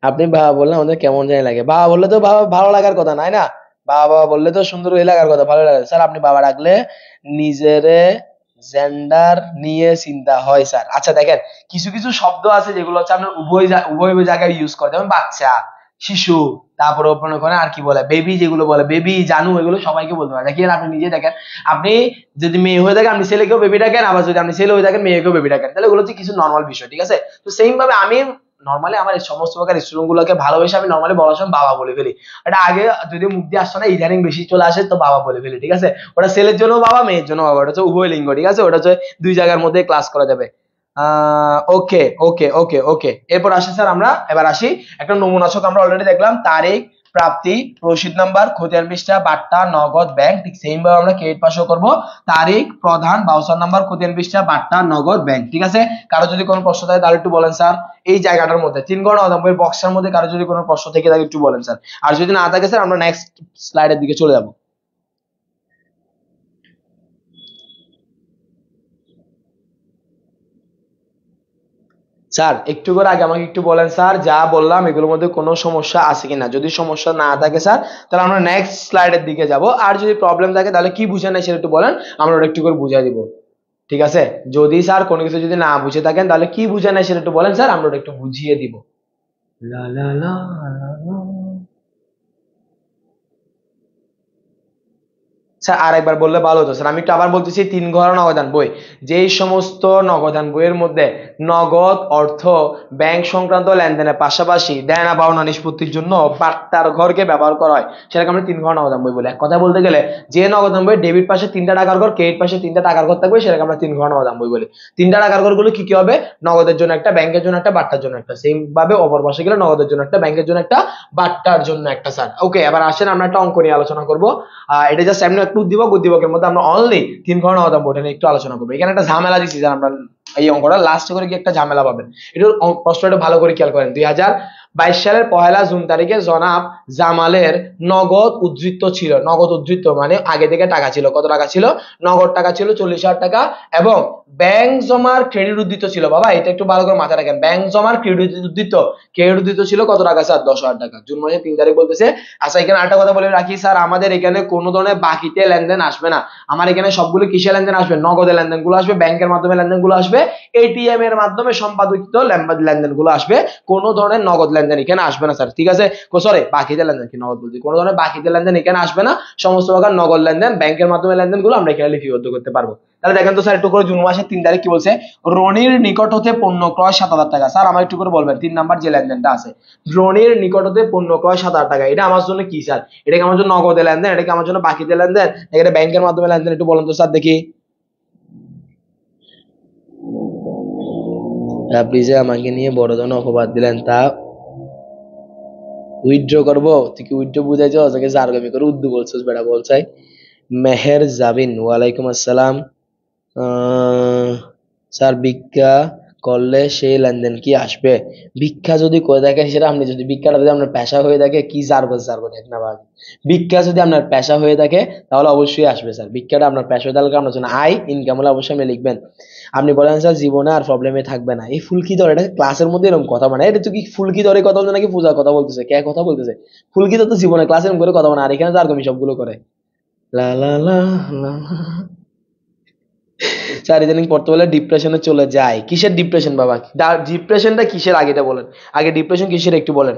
আপনি বাবা বললে আমাদের কেমন জানি লাগে, বাবা বললে তো বাবা ভালো লাগার কথা নাই না? বাবা বাবা বললে তো সুন্দর হয়ে লাগার কথা, ভালো লাগে স্যার। আপনি বাবা ডাকলে নিজেরে জেন্ডার নিয়ে চিন্তা হয় স্যার। আচ্ছা দেখেন, কিছু কিছু শব্দ আছে যেগুলো হচ্ছে আপনার উভয় জায়গায় ইউজ করে, যেমন বাচ্চা, শিশু, তারপরে মনে করেন আর কি বলে বেবি, যেগুলো বলে বেবি, জানু, এগুলো সবাইকে বলতে পারে। দেখেন আপনি নিজে দেখেন, আপনি যদি মেয়ে হয়ে থাকেন আপনি ছেলেকেও বেবি ডাকেন, আবার যদি আপনি ছেলে হয়ে থাকেন মেয়েকেও বেবি ডাকেন, তাহলে এগুলো হচ্ছে কিছু নর্মাল বিষয়। ঠিক আছে, তো সেম ভাবে আমি নর্মালি আমার এই সমস্ত প্রকার স্টুডেন্ট গুলোকে ভালোবেসে আমি নর্মালি বলার সময় বাবা বলে ফেলি। এটা আগে যদি মুখ দিয়ে আসতো না, ইদানিং বেশি চলে আসে তো বাবা বলে ফেলি। ঠিক আছে, ওটা ছেলের জন্য বাবা, মেয়ের জন্য বাবা, ওটা হচ্ছে উভয় লিঙ্গ। ঠিক আছে, ওটা হচ্ছে দুই জায়গার মধ্যে ক্লাস করা যাবে। ওকে ওকে ওকে ওকে, এরপর আসি স্যার আমরা এবার আসি একটা নমুনা ছক আমরা অলরেডি দেখলাম, তারিখ, প্রাপ্তি, রসিদ নাম্বার, খতিয়ান পৃষ্ঠা, বার্তা, নগদ, ব্যাংক। ঠিক সেম ভাবে আমরা ক্রেডিট পাশও করব, তারিখ, প্রধান, বাউচার নাম্বার, খতিয়ান পৃষ্ঠা, বার্তা, নগদ, ব্যাংক। ঠিক আছে, কারো যদি কোনো প্রশ্ন থাকে তাহলে একটু বলেন স্যার। এই জায়গাটার মধ্যে 3 ঘর নগদান বইয়ের বক্সের মধ্যে কারো যদি কোনো প্রশ্ন থেকে থাকে একটু বলেন স্যার, আর যদি না থাকে স্যার আমরা নেক্সট স্লাইডের দিকে চলে যাব। স্যার একটু করে আগে আমাকে একটু বলেন স্যার, যা বললাম এগুলোর মধ্যে কোনো সমস্যা আছে কিনা। যদি সমস্যা না থাকে স্যার তাহলে আমরা নেক্সট স্লাইডের দিকে যাব, আর যদি প্রবলেম থাকে তাহলে কি বুঝে নাই সেটা একটু বলেন, আমরা ওটা একটু করে বুঝিয়ে দিব। ঠিক আছে, যদি স্যার কোনো কিছু যদি না বুঝে থাকেন তাহলে কি বুঝে নাই সেটা একটু বলেন স্যার, আমরা ওটা একটু বুঝিয়ে দিব। লা লা লা লা লা। স্যার আরেকবার বললে ভালো হতো স্যার। আমি একটু আবার বলতেছি, 3 ঘর নগদান বই, যেই সমস্ত নগদান বইয়ের মধ্যে নগদ অর্থ ব্যাংক সংক্রান্ত লেনদেনের পাশাপাশি দেনা পাওনা নিষ্পত্তির জন্য বাট্টার ঘরকে ব্যবহার করা হয়, সেটাকে আমরা 3 ঘর নগদান বই বলি। এক কথা বলতে গেলে যে নগদান বই ডেবিট পাশে 3টা টাকার ঘর, ক্রেডিট পাশে 3টা টাকার ঘর থাকবে, সেটাকে আমরা 3 ঘর নগদান বই বলি। 3টা টাকার ঘরগুলো কি কি হবে? নগদের জন্য একটা, ব্যাংকের জন্য একটা, বাট্টার জন্য একটা। সেম ভাবে অপর পাশে গেলে নগদের জন্য একটা, ব্যাংকের জন্য একটা, বাট্টার জন্য একটা স্যার। ওকে, এবার আসেন আমরা একটা অঙ্ক নিয়ে আলোচনা করবো। এটা জাস্ট এমনি একটু উদ্দীপক, উদ্দীপকের মধ্যে আমরা অনলি 3 ঘর নগদান বইটা নিয়ে একটু আলোচনা করবো। এখানে একটা ঝামেলা দিচ্ছি স্যার আমরা, এই অঙ্কটা লাস্টে করে গিয়ে একটা ঝামেলা পাবেন। এটা প্রশ্নটা ভালো করে খেয়াল করেন। 2022 সালের 1 জুন তারিখে জনাব জামালের নগদ উদ্ধৃত ছিল, নগদ উদ্ধৃত মানে আগে থেকে টাকা ছিল। কত টাকা ছিল? নগদ টাকা ছিল 40,000 টাকা, এবং ব্যাংক জমার ক্রেডিট উদ্ধৃত ছিল। বাবা এটা একটু ভালো করে মাথায় রাখেন, ব্যাংক জমার ক্রেডিট উদ্ধৃত, ক্রেডিট উদ্ধৃত ছিল কত টাকা স্যার? 10,000 টাকা। জুন মাসের 3 তারিখ বলতেছে। আচ্ছা এখানে আরেকটা কথা বলে রাখি স্যার, আমাদের এখানে কোনো ধরনের বাকিতে লেনদেন আসবে না। আমার এখানে সবগুলো কিসের লেনদেন আসবে? নগদের লেনদেন গুলো আসবে, ব্যাংকের মাধ্যমে লেনদেন গুলো আসবে, এটিএম এর মাধ্যমে সম্পাদিত লেনদেন গুলো আসবে। কোনো ধরনের নগদ লেনদেন এখানে আসবে না স্যার, ঠিক আছে? সরি, বাকিতে লেনদেন কি নগদ বলছি, কোনো ধরনের বাকিতে লেনদেন এখানে আসবে না। সমস্ত প্রকার নগদ লেনদেন, ব্যাংকের মাধ্যমে লেনদেন গুলো আমরা এখানে লিপিবদ্ধ করতে পারবো। তাহলে দেখেন তো স্যার একটু করে, জুন মাসের 3 তারিখ কি বলছে? রনির নিকট হতে পণ্য ক্রয় 7,000 টাকা। স্যার আমার একটু করে বলবেন 3 নাম্বার যে লেনদেনটা আছে, রনির নিকট হতে পণ্য ক্রয় 7,000 টাকা, এটা আমার জন্য কি স্যার? এটা কি আমার জন্য নগদে লেনদেন, এটা কি আমার জন্য বাকিতে লেনদেন, এটা ব্যাংকের মাধ্যমে লেনদেন? একটু বলুন তো স্যার দেখি। আপনি যে আমাকে নিয়ে বড় ধরনের অপবাদ দিলেন, তা উইথড্র করবো? তুই কি উইথড্র বুঝাইছো? ওকে জারগামি করে উর্দু বলছিস বেটা বলছাই। মেহের জাবিন, ওয়ালাইকুম আসসালাম। স্যার ভিক্ষা করলে সেই লেনদেন কি আসবে? ভিক্ষা যদি করে থাকেন, সেটা আপনি যদি ভিক্ষাটা যদি আপনার পেশা হয়ে থাকে, কি জারগো জারগো দেখ না ভাই, ভিক্ষা যদি আপনার পেশা হয়ে থাকে তাহলে অবশ্যই আসবে স্যার। ভিক্ষাটা আপনার পেশা হয়ে থাকলে আপনার জন্য আয় ইনকাম হলে অবশ্যই আপনি লিখবেন। আপনি বলেন স্যার জীবনে আর প্রবলেমে থাকবে না, এই ফুলকি ধরে, এটা ক্লাসের মধ্যে এরকম কথা মানে, এটা তো কি ফুলকি ধরে কথা বলছে নাকি পূজার কথা বলতেছে, কে কথা বলতেছে? ফুলকি তো জীবনে ক্লাসের করে কথা মানে, আর এখানে জারগমি সবগুলো করে লা লা লা লা। স্যার ইদানিং পড়তে বলে ডিপ্রেশনে চলে যায়। কিসের ডিপ্রেশন বাবা? ডিপ্রেশনটা কিসের আগে এটা বলেন, আগে ডিপ্রেশন কিসের একটু বলেন।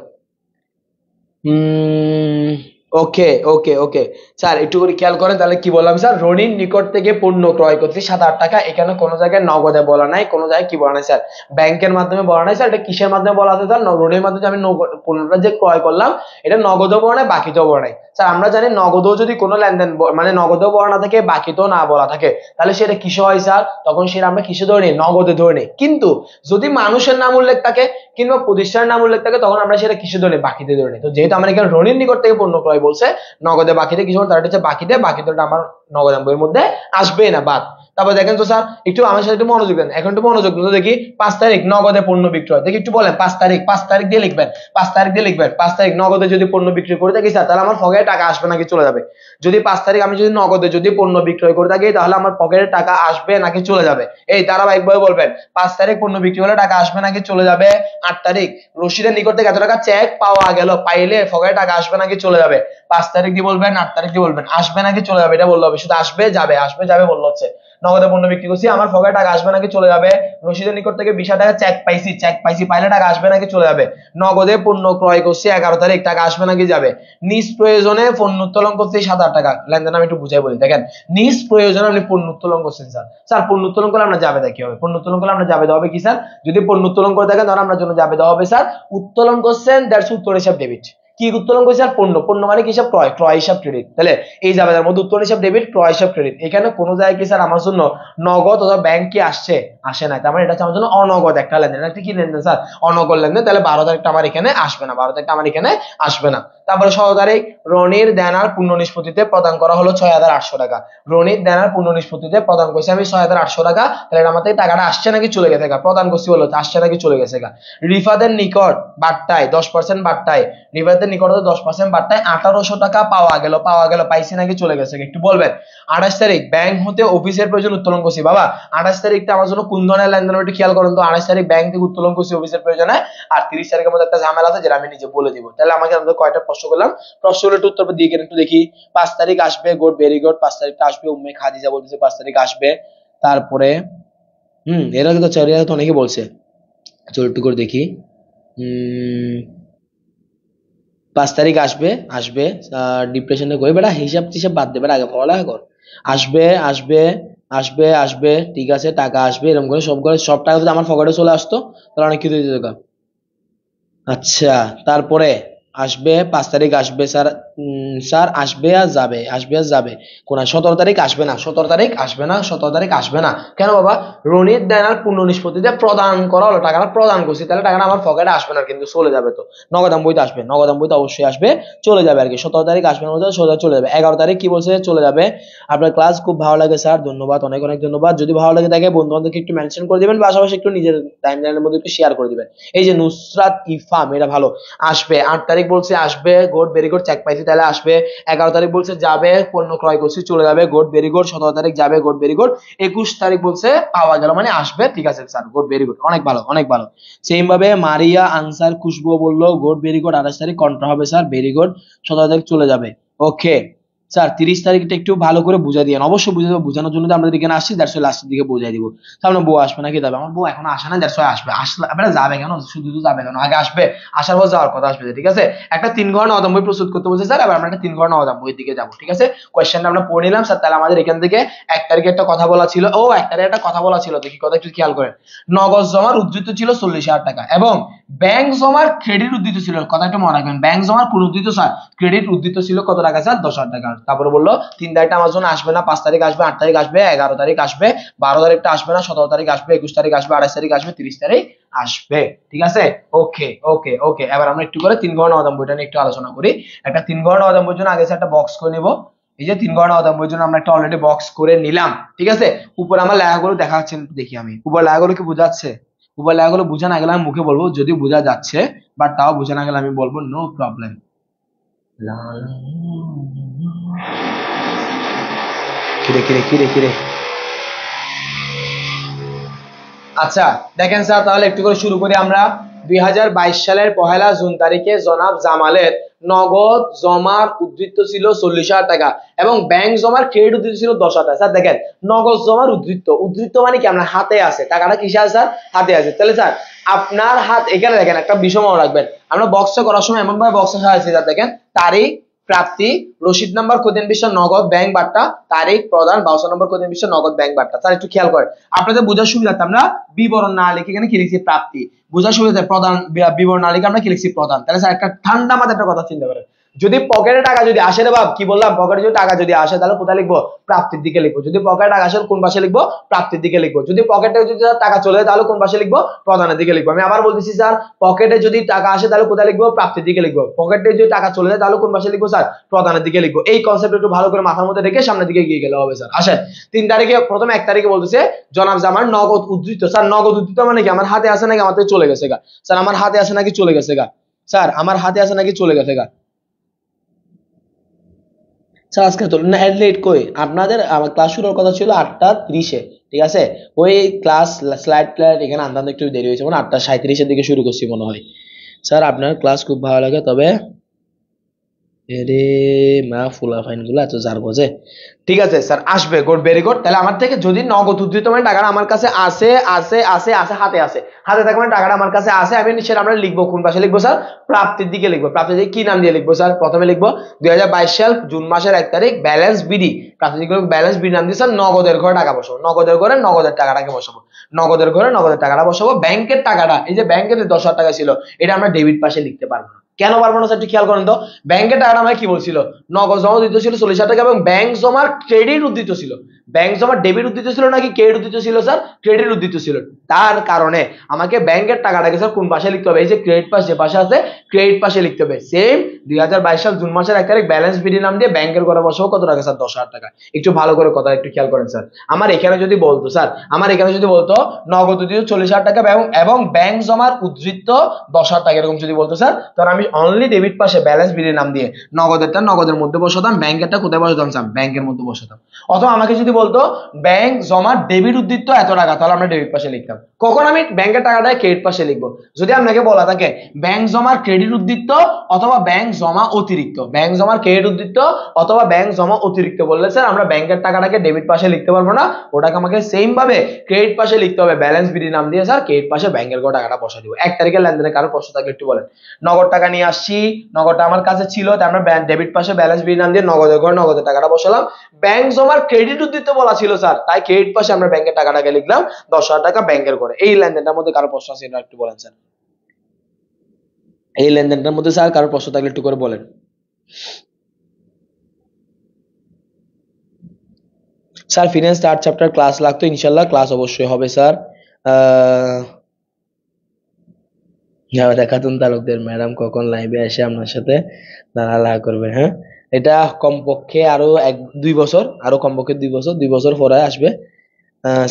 ওকে ওকে ওকে স্যার একটু করে খেয়াল করেন, তাহলে কি বললাম স্যার? রনির নিকট থেকে পণ্য ক্রয় করছি 7,000 টাকা, এখানে কোনো জায়গায় নগদে বলা নাই, কোনো জায়গায় কি বলা নাই স্যার? ব্যাংকের মাধ্যমে বলা নাই স্যার। এটা কিসের মাধ্যমে বলা আছে স্যার? রনির মাধ্যমে আমি পণ্যটা যে ক্রয় করলাম, এটা নগদও বলা নাই, বাকিতেও বলা নাই। স্যার আমরা জানি নগদও যদি কোনো লেনদেন মানে নগদও বলা না থাকে, বাকিতেও না বলা থাকে, তাহলে সেটা কিসে হয় স্যার? তখন সেটা আমরা কিসে ধরে নিই? নগদে ধরে নিই। কিন্তু যদি মানুষের নাম উল্লেখ থাকে কিংবা প্রতিষ্ঠানের নাম উল্লেখ থাকে, তখন আমরা সেটা কিসে ধরে নিই? বাকিতে ধরে নিই। তো যেহেতু আমার এখানে রনির নিকট থেকে পণ্য ক্রয় বলছে, নগদে বাকিতে কিছু, তার হচ্ছে বাকিতে, বাকিতে আমার নগদান বইয়ের মধ্যে আসবে না, বাদ। তারপর দেখেন তো স্যার একটু আমার সাথে একটু মনোযোগ দেন, এখন একটু মনোযোগ দেন তো দেখি। 5 তারিখ নগদে পণ্য বিক্রয়, দেখি একটু বলেন 5 তারিখ, 5 তারিখ দিয়ে লিখবেন, 5 তারিখ দিয়ে লিখবেন। 5 তারিখ নগদে যদি পণ্য বিক্রি করে থাকি স্যার, তাহলে আমার পকেটে টাকা আসবে নাকি চলে যাবে? যদি 5 তারিখ আমি যদি নগদে যদি পণ্য বিক্রয় করে থাকি, তাহলে আমার পকেটে টাকা আসবে নাকি চলে যাবে? এই ধারাবাহিকভাবে বলবেন। 5 তারিখ পণ্য বিক্রি হলে টাকা আসবে নাকি চলে যাবে? 8 তারিখ রশিদের নিকট থেকে এত টাকা চেক পাওয়া গেল, পাইলে পকেটে টাকা আসবে নাকি চলে যাবে? 5 তারিখ দিয়ে বলবেন, 8 তারিখ দিয়ে বলবেন, আসবে নাকি চলে যাবে এটা বললে হবে। শুধু আসবে যাবে, আসবে যাবে বললে হচ্ছে। নগদে পণ্য বিক্রি করছি, আমার পকেটে টাকা আসবে নাকি চলে যাবে? রশিদের নিকট থেকে 20,000 টাকা চেক পাইছি, চেক পাইছি, পাইলে টাকা আসবে নাকি চলে যাবে? নগদে পণ্য ক্রয় করছি 11 তারিখ, টাকা আসবে নাকি যাবে? নিজ প্রয়োজনে পণ্য উত্তোলন করছি 7,000 টাকা। লেনদেন আমি একটু বুঝাই বলি, দেখেন নিজ প্রয়োজনে আপনি পণ্য উত্তোলন করছেন স্যার। স্যার পণ্য উত্তোলন করলে আমরা যাবে দেখি হবে, পণ্য উত্তোলন করলে আমরা যাবে দেওয়া হবে কি স্যার? যদি পণ্য উত্তোলন করে থাকেন তাহলে আপনার জন্য যাবে দেওয়া হবে স্যার উত্তোলন করছেন, দ্যাটস উত্তর হিসাব ডেবিট। কি উত্তোলন করছে আর পণ্য, পণ্য মানে কি হিসাব? ক্রয়, ক্রয় হিসাব ক্রেডিট। তাহলে এই জাবেদার মধ্যে উত্তোলন হিসাব ডেবিট, ক্রয় হিসাব ক্রেডিট। এখানে কোনো জায়গায় কি স্যার আমার জন্য নগদ অথবা ব্যাংক কি আসছে? আসে না। তার মানে এটা হচ্ছে আমার জন্য অনগদ একটা লেনদেন। এটা কি লেনদেন স্যার? অনগদ লেনদেন। তাহলে 12 তারিখটা আমার এখানে আসবে না, 12 তারিখটা আমার এখানে আসবে না। তারপরে 16 তারিখ রনির দেনার পূর্ণ নিষ্পত্তিতে প্রদান করা হলো 6,800 টাকা। রনির দেনার পূর্ণ নিষ্পত্তিতে প্রদান করছি আমি 6,800 টাকা। তাহলে এটা আমার থেকে টাকাটা আসছে নাকি চলে গেছে? প্রদান করছি বলে আসছে নাকি চলে গেছে? রিফাদের নিকট বাট্টায় 10% বাট্টায়, রিফাদের নিকট 10% বাট্টায় 1,800 টাকা পাওয়া গেল, পাওয়া গেল, পাইছি নাকি চলে গেছে? একটু বলবেন। 28 তারিখ ব্যাংক হতে অফিসের প্রয়োজন উত্তোলন করছি। বাবা 28 তারিখটা আমার জন্য কোন ধরনের লেনদেন একটু খেয়াল করুন তো। 28 তারিখ ব্যাংক থেকে উত্তোলন করছি অফিসের প্রয়োজনে, আর 30 তারিখের মধ্যে একটা ঝামেলা আছে যেটা আমি নিজে বলে দিব। তাহলে আমাকে আমাদের কয়টা প্রশ্ন করলাম, প্রশ্নগুলোর উত্তর দিয়ে একটু দেখি। 5 তারিখ আসবে, গুড, ভেরি গুড। 5 তারিখটা আসবে, উম্মে খাদিজা বলতেছে 5 তারিখ আসবে। তারপরে এরা তো চারিয়া তো অনেকে বলছে, চল একটু করে দেখি। 5 তারিখ আসবে আসবে ডিপ্রেশনে কই বেটা, হিসাব টিসাব বাদ দে বেটা, আগে পড়ালেখা কর। আসবে আসবে আসবে আসবে, ঠিক আছে, টাকা আসবে, এরকম করে সব টাকা যদি আমার পকেটে চলে আসতো তাহলে অনেক কিছু দিতে যেত। আচ্ছা, তারপরে আসবে 5 তারিখ আসবে স্যার। স্যার আসবে আর যাবে, আসবে আর যাবে। কোন 17 তারিখ আসবে না, 17 তারিখ আসবে না, 17 তারিখ আসবে না কেন বাবা? রনিত দেনার পূর্ণ নিষ্পত্তিতে প্রদান করা হলো, টাকাটা প্রদান করছি, তাহলে টাকাটা আমার পকেটে আসবে না, কিন্তু চলে যাবে। তো নগদান বইতে আসবে, নগদান বইতে অবশ্যই আসবে, চলে যাবে আর কি। 17 তারিখ আসবে না, সোজা চলে যাবে। 11 তারিখ কি বলছে? চলে যাবে। আপনার ক্লাস খুব ভালো লাগে স্যার, ধন্যবাদ, অনেক অনেক ধন্যবাদ। যদি ভালো লাগে থাকে বন্ধু বান্ধবকে একটু মেনশন করে দিবেন, পাশাপাশি একটু নিজের টাইম লাইনের মধ্যে একটু শেয়ার করে দিবেন। এই যে নুসরাত ইফাম, এটা ভালো। আসবে 8 তারিখ বলছে আসবে, গুড ভেরি গুড, চেক পাইছি, তাহলে আসবে। 11 তারিখ বলছে যাবে, পণ্য ক্রয় করছি, চলে যাবে, গুড ভেরি গুড। 17 তারিখ যাবে, গুড ভেরি গুড। 21 তারিখ বলছে পাওয়া গেল, মানে আসবে, ঠিক আছে স্যার, গুড ভেরি গুড, অনেক ভালো অনেক ভালো। সেম ভাবে মারিয়া আনসার খুশবু বললো গুড ভেরি গুড। 28 তারিখ কন্ট্রা হবে স্যার, ভেরি গুড। 17 তারিখ চলে যাবে, ওকে স্যার। 30 তারিখটা একটু ভালো করে বুঝা দিয়ে, অবশ্যই বুঝে দেবো, বোঝানোর জন্য তো আমরা এখানে আসছি, দ্যাটস ওয়াই লাস্টের দিকে বুঝাই দিব। তাহলে বউ আসবে নাকি যাবে? আমার বউ এখন আসে না, দ্যাটস ওয়াই আসবে। আসলে আপনারা যাবে কেন, শুধু তো যাবে কেন, আগে আসবে, আসার পর যাওয়ার কথা আসবে, ঠিক আছে। একটা 3 ঘর নবম বই প্রস্তুত করতে বলছে স্যার, এবার আমরা একটা 3 ঘর নবম বইয়ের দিকে যাবো, ঠিক আছে। কোয়েশ্চেনটা আমরা পড়ে নিলাম স্যার। তাহলে আমাদের এখান থেকে 1 তারিখে একটা কথা বলা ছিল, 1 তারিখে একটা কথা বলা ছিল, দেখি কথা একটু খেয়াল করেন। নগদ জমার উদ্ধৃত ছিল 40,000 টাকা এবং ব্যাংক জমার ক্রেডিট উদ্ধৃত ছিল, কথা একটু মনে রাখবেন, ব্যাংক জমার কোন উদ্ধৃত স্যার, ক্রেডিট উদ্ধৃত ছিল কত টাকা স্যার? 10,000 টাকা। তারপরে বললো 3 তারিখটা আমার জন্য আসবে না, 5 তারিখ আসবে, 8 তারিখ আসবে, 11 তারিখ আসবে, 12 তারিখটা আসবে না, 17 তারিখ আসবে, 21 তারিখ আসবে, 28 তারিখ আসবে, 30 তারিখ আসবে, ঠিক আছে। ওকে ওকে ওকে, এবার আমরা একটু করে 3 ঘর নবম বইটা নিয়ে একটু আলোচনা করি। একটা 3 ঘর নবম বইয়ের জন্য আগে একটা বক্স করে নিব। এই যে 3 ঘর নবম বইয়ের জন্য আমরা একটা অলরেডি বক্স করে নিলাম, ঠিক আছে। উপরে আমার লেখাগুলো দেখা যাচ্ছে, দেখি আমি উপর লেখাগুলো কি বোঝাচ্ছে? উপর লেখাগুলো বোঝা না গেলে আমি মুখে বলবো, যদি বোঝা যাচ্ছে, বাট তাও বোঝা না গেলে আমি বলবো নো প্রবলেম। কিরে কিরে কিরে কিরে, আচ্ছা দেখেন স্যার, তাহলে একটু করে শুরু করি আমরা। 2022 সালের 1 জুন তারিখে জনাব জামালের নগদ জমার উদ্ধৃত ছিল 40,000 টাকা এবং ব্যাংক জমার ক্রেডিট উদ্ধৃত ছিল 10,000 টাকা। স্যার দেখেন, নগদ জমার উদ্ধৃত মানে কি? আপনার হাতে আছে টাকাটা, কিসে আছে স্যার? হাতে আছে। তাহলে স্যার আপনার হাত, এখানে দেখেন একটা বিষয় মনে রাখবেন, আমরা বক্সে করার সময় এমন ভাবে বক্সে সাজাচ্ছি, স্যার দেখেন, তারিখ, প্রাপ্তি, রসিদ নাম্বার, কোদিন বিষয়, নগদ ব্যাংক বার্তা, তারিখ প্রদান, 62 নম্বর কোদিন বিষয়, নগদ ব্যাংক বার্তা। স্যার একটু খেয়াল করেন, আপনাদের বোঝার সুবিধার্থে আমরা বিবরণ না লিখে এখানে কি লিখছি? প্রাপ্তি। বোঝার সুবিধার্থে প্রদান, বিবরণ না লিখে আমরা কি লিখছি? প্রদান। তাহলে স্যার একটা ঠান্ডা মাথায় একটা কথা চিন্তা করেন, যদি পকেটে টাকা যদি আসে রে বাপ, কি বললাম, পকেটে যদি টাকা যদি আসে তাহলে কোথায় লিখবো? প্রাপ্তির দিকে লিখবো। যদি পকেটে টাকা আসে কোন পাশে লিখবো? প্রাপ্তির দিকে লিখবো। যদি পকেটে যদি টাকা চলে যায় তাহলে কোন পাশে লিখবো? প্রদানের দিকে লিখবো। আমি আবার বলতেছি স্যার, পকেটে যদি টাকা আসে তাহলে কোথায় লিখবো? প্রাপ্তির দিকে লিখবো। পকেটে যদি টাকা চলে যায় তাহলে কোন পাশে লিখবো স্যার? প্রদানের দিকে লিখবো। এই কনসেপ্ট একটু ভালো করে মাথার মধ্যে রেখে সামনের দিকে এগিয়ে গেলে হবে স্যার। আসেন 3 তারিখে, প্রথমে 1 তারিখে বলতেছে জনাব জামার নগদ উদ্ধৃত। স্যার নগদ উদ্ধৃত মানে কি? আমার হাতে আছে নাকি আমার থেকে চলে গেছে গা? স্যার আমার হাতে আছে নাকি চলে গেছে গা? স্যার আমার হাতে আছে নাকি চলে গেছে গা? স্যার আজকে তো না, লেট কই আপনাদের? আমার ক্লাস শুরুর কথা ছিল 8টা 30-এ, ঠিক আছে। ওই ক্লাস স্লাইড এখানে আনতে আনতে একটু দেরি হয়েছে, মানে 8টা 37-এর দিকে শুরু করছি মনে হয়। স্যার আপনার ক্লাস খুব ভালো লাগে, তবে এরে মা ফুলা ফাইন গুলো এত জার বোঝে। ঠিক আছে স্যার, আসবে, গুড ভেরি গুড। তাহলে আমার থেকে যদি নগদ উদ্ধৃত মানে টাকাটা আমার কাছে আসে আসে আসে আসে, হাতে আসে, হাতে থাকে মানে টাকাটা আমার কাছে আসে, আমি সেটা আমরা লিখবো কোন পাশে লিখবো স্যার? প্রাপ্তির দিকে লিখবো। প্রাপ্তির দিকে কি নাম দিয়ে লিখবো স্যার? প্রথমে লিখবো 2022 সাল জুন মাসের 1 তারিখ ব্যালেন্স বিডি। প্রাপ্তির দিকে ব্যালেন্স বিডি নাম দিয়ে স্যার নগদের ঘরে টাকা বসাবো, নগদের ঘরে নগদের টাকাটাকে বসাবো, নগদের ঘরে নগদের টাকাটা বসাবো। ব্যাংকের টাকাটা, এই যে ব্যাংকের 10,000 টাকা ছিল, এটা আমরা ডেবিট পাশে লিখতে পারবো না। কেন পারবো না স্যার একটু খেয়াল করেন তো। ব্যাংকের টাকাটা আমরা কি বলছিল? নগদ জমা উদ্ধৃত ছিল 40,000 টাকা এবং ব্যাংক জমার ক্রেডিট উদ্ধৃত ছিল। ব্যাংক জমার ডেবিট উদ্ধৃত ছিল নাকি ক্রেডিট উদ্ধৃত ছিল স্যার? ক্রেডিট উদ্ধৃত ছিল। তার কারণে আমাকে ব্যাংকের টাকাটাকে স্যার কোন পাশে লিখতে হবে? এই যে ক্রেডিট পাশ যে পাশে আছে, ক্রেডিট পাশে লিখতে হবে। সেম 2022 সাল জুন মাসের 1 তারিখ ব্যালেন্স বিডি নাম দিয়ে ব্যাংকের ঘরে বসাবো, কত টাকা স্যার? 10,000 টাকা। একটু ভালো করে কথা একটু খেয়াল করেন স্যার। আমার এখানে যদি বলতো স্যার, আমার এখানে যদি বলতো নগদ উদ্ধৃত 40,000 টাকা এবং ব্যাংক জমার উদ্ধৃত 10,000 টাকা, এরকম যদি বলতো স্যার, তখন আমি অনলি ডেবিট পাশে ব্যালেন্স বিডি নাম দিয়ে নগদেরটা নগদের মধ্যে বসাতাম, ব্যাংকেরটা কোথায় বসাতাম স্যার? ব্যাংকের মধ্যে বসাতাম। অথবা আমাকে যদি বলতো ব্যাংক জমা ডেবিট উদ্দীপ্ত এত টাকা, তাহলে আমরা ডেবিট পাশে লিখতাম। কখন আমি ব্যাংকের টাকাটা ক্রেডিট পাশে লিখবো? যদি আপনাকে বলা থাকে ব্যাংক জমার ক্রেডিট উদ্দীপ্ত অথবা ব্যাংক জমা অতিরিক্ত, ব্যাংক জমার ক্রেডিট উদ্দীপ্ত অথবা ব্যাংক জমা অতিরিক্ত বললে স্যার আমরা ব্যাংকের টাকাটাকে ডেবিট পাশে লিখতে পারবো না, ওটাকে আমাকে সেম ভাবে ক্রেডিট পাশে লিখতে হবে। ব্যালেন্স বিডি নাম দিয়ে স্যার ক্রেডিট পাশে ব্যাংকের টাকাটা বসা দিব। 1 তারিখের লেনদেনে কারো প্রশ্ন থাকলে একটু বলেন। নগদ টাকা নিয়ে আসছি, নগদটা আমার কাছে ছিল, তাই আমরা ডেবিট পাশে ব্যালেন্স বিডি নাম দিয়ে নগদের ঘরে নগদের টাকাটা বসালাম। ব্যাংক জমার ক্রেডিট উদ্দীপ্ত বলা ছিল স্যার, তাই ক্রেডিট পাশে আমরা ব্যাংকের টাকাটাকে লিখলাম 10,000 টাকা ব্যাংকের ঘরে। এই লেনদেনটার মধ্যে কারো প্রশ্ন আছে এটা একটু বলেন স্যার। এই লেনদেনটার মধ্যে স্যার কারো প্রশ্ন থাকলে একটু করে বলেন। Sir finance 3rd chapter class লাগতো, ইনশাল্লাহ ক্লাস অবশ্যই হবে স্যার। খাতুন তালুকদার ম্যাডাম কখন লাইভে এসে আপনার সাথে লালা করবে? হ্যাঁ, এটা কমপক্ষে আরো 1-2 বছর, আরো কমপক্ষে 2 বছর পরে আসবে।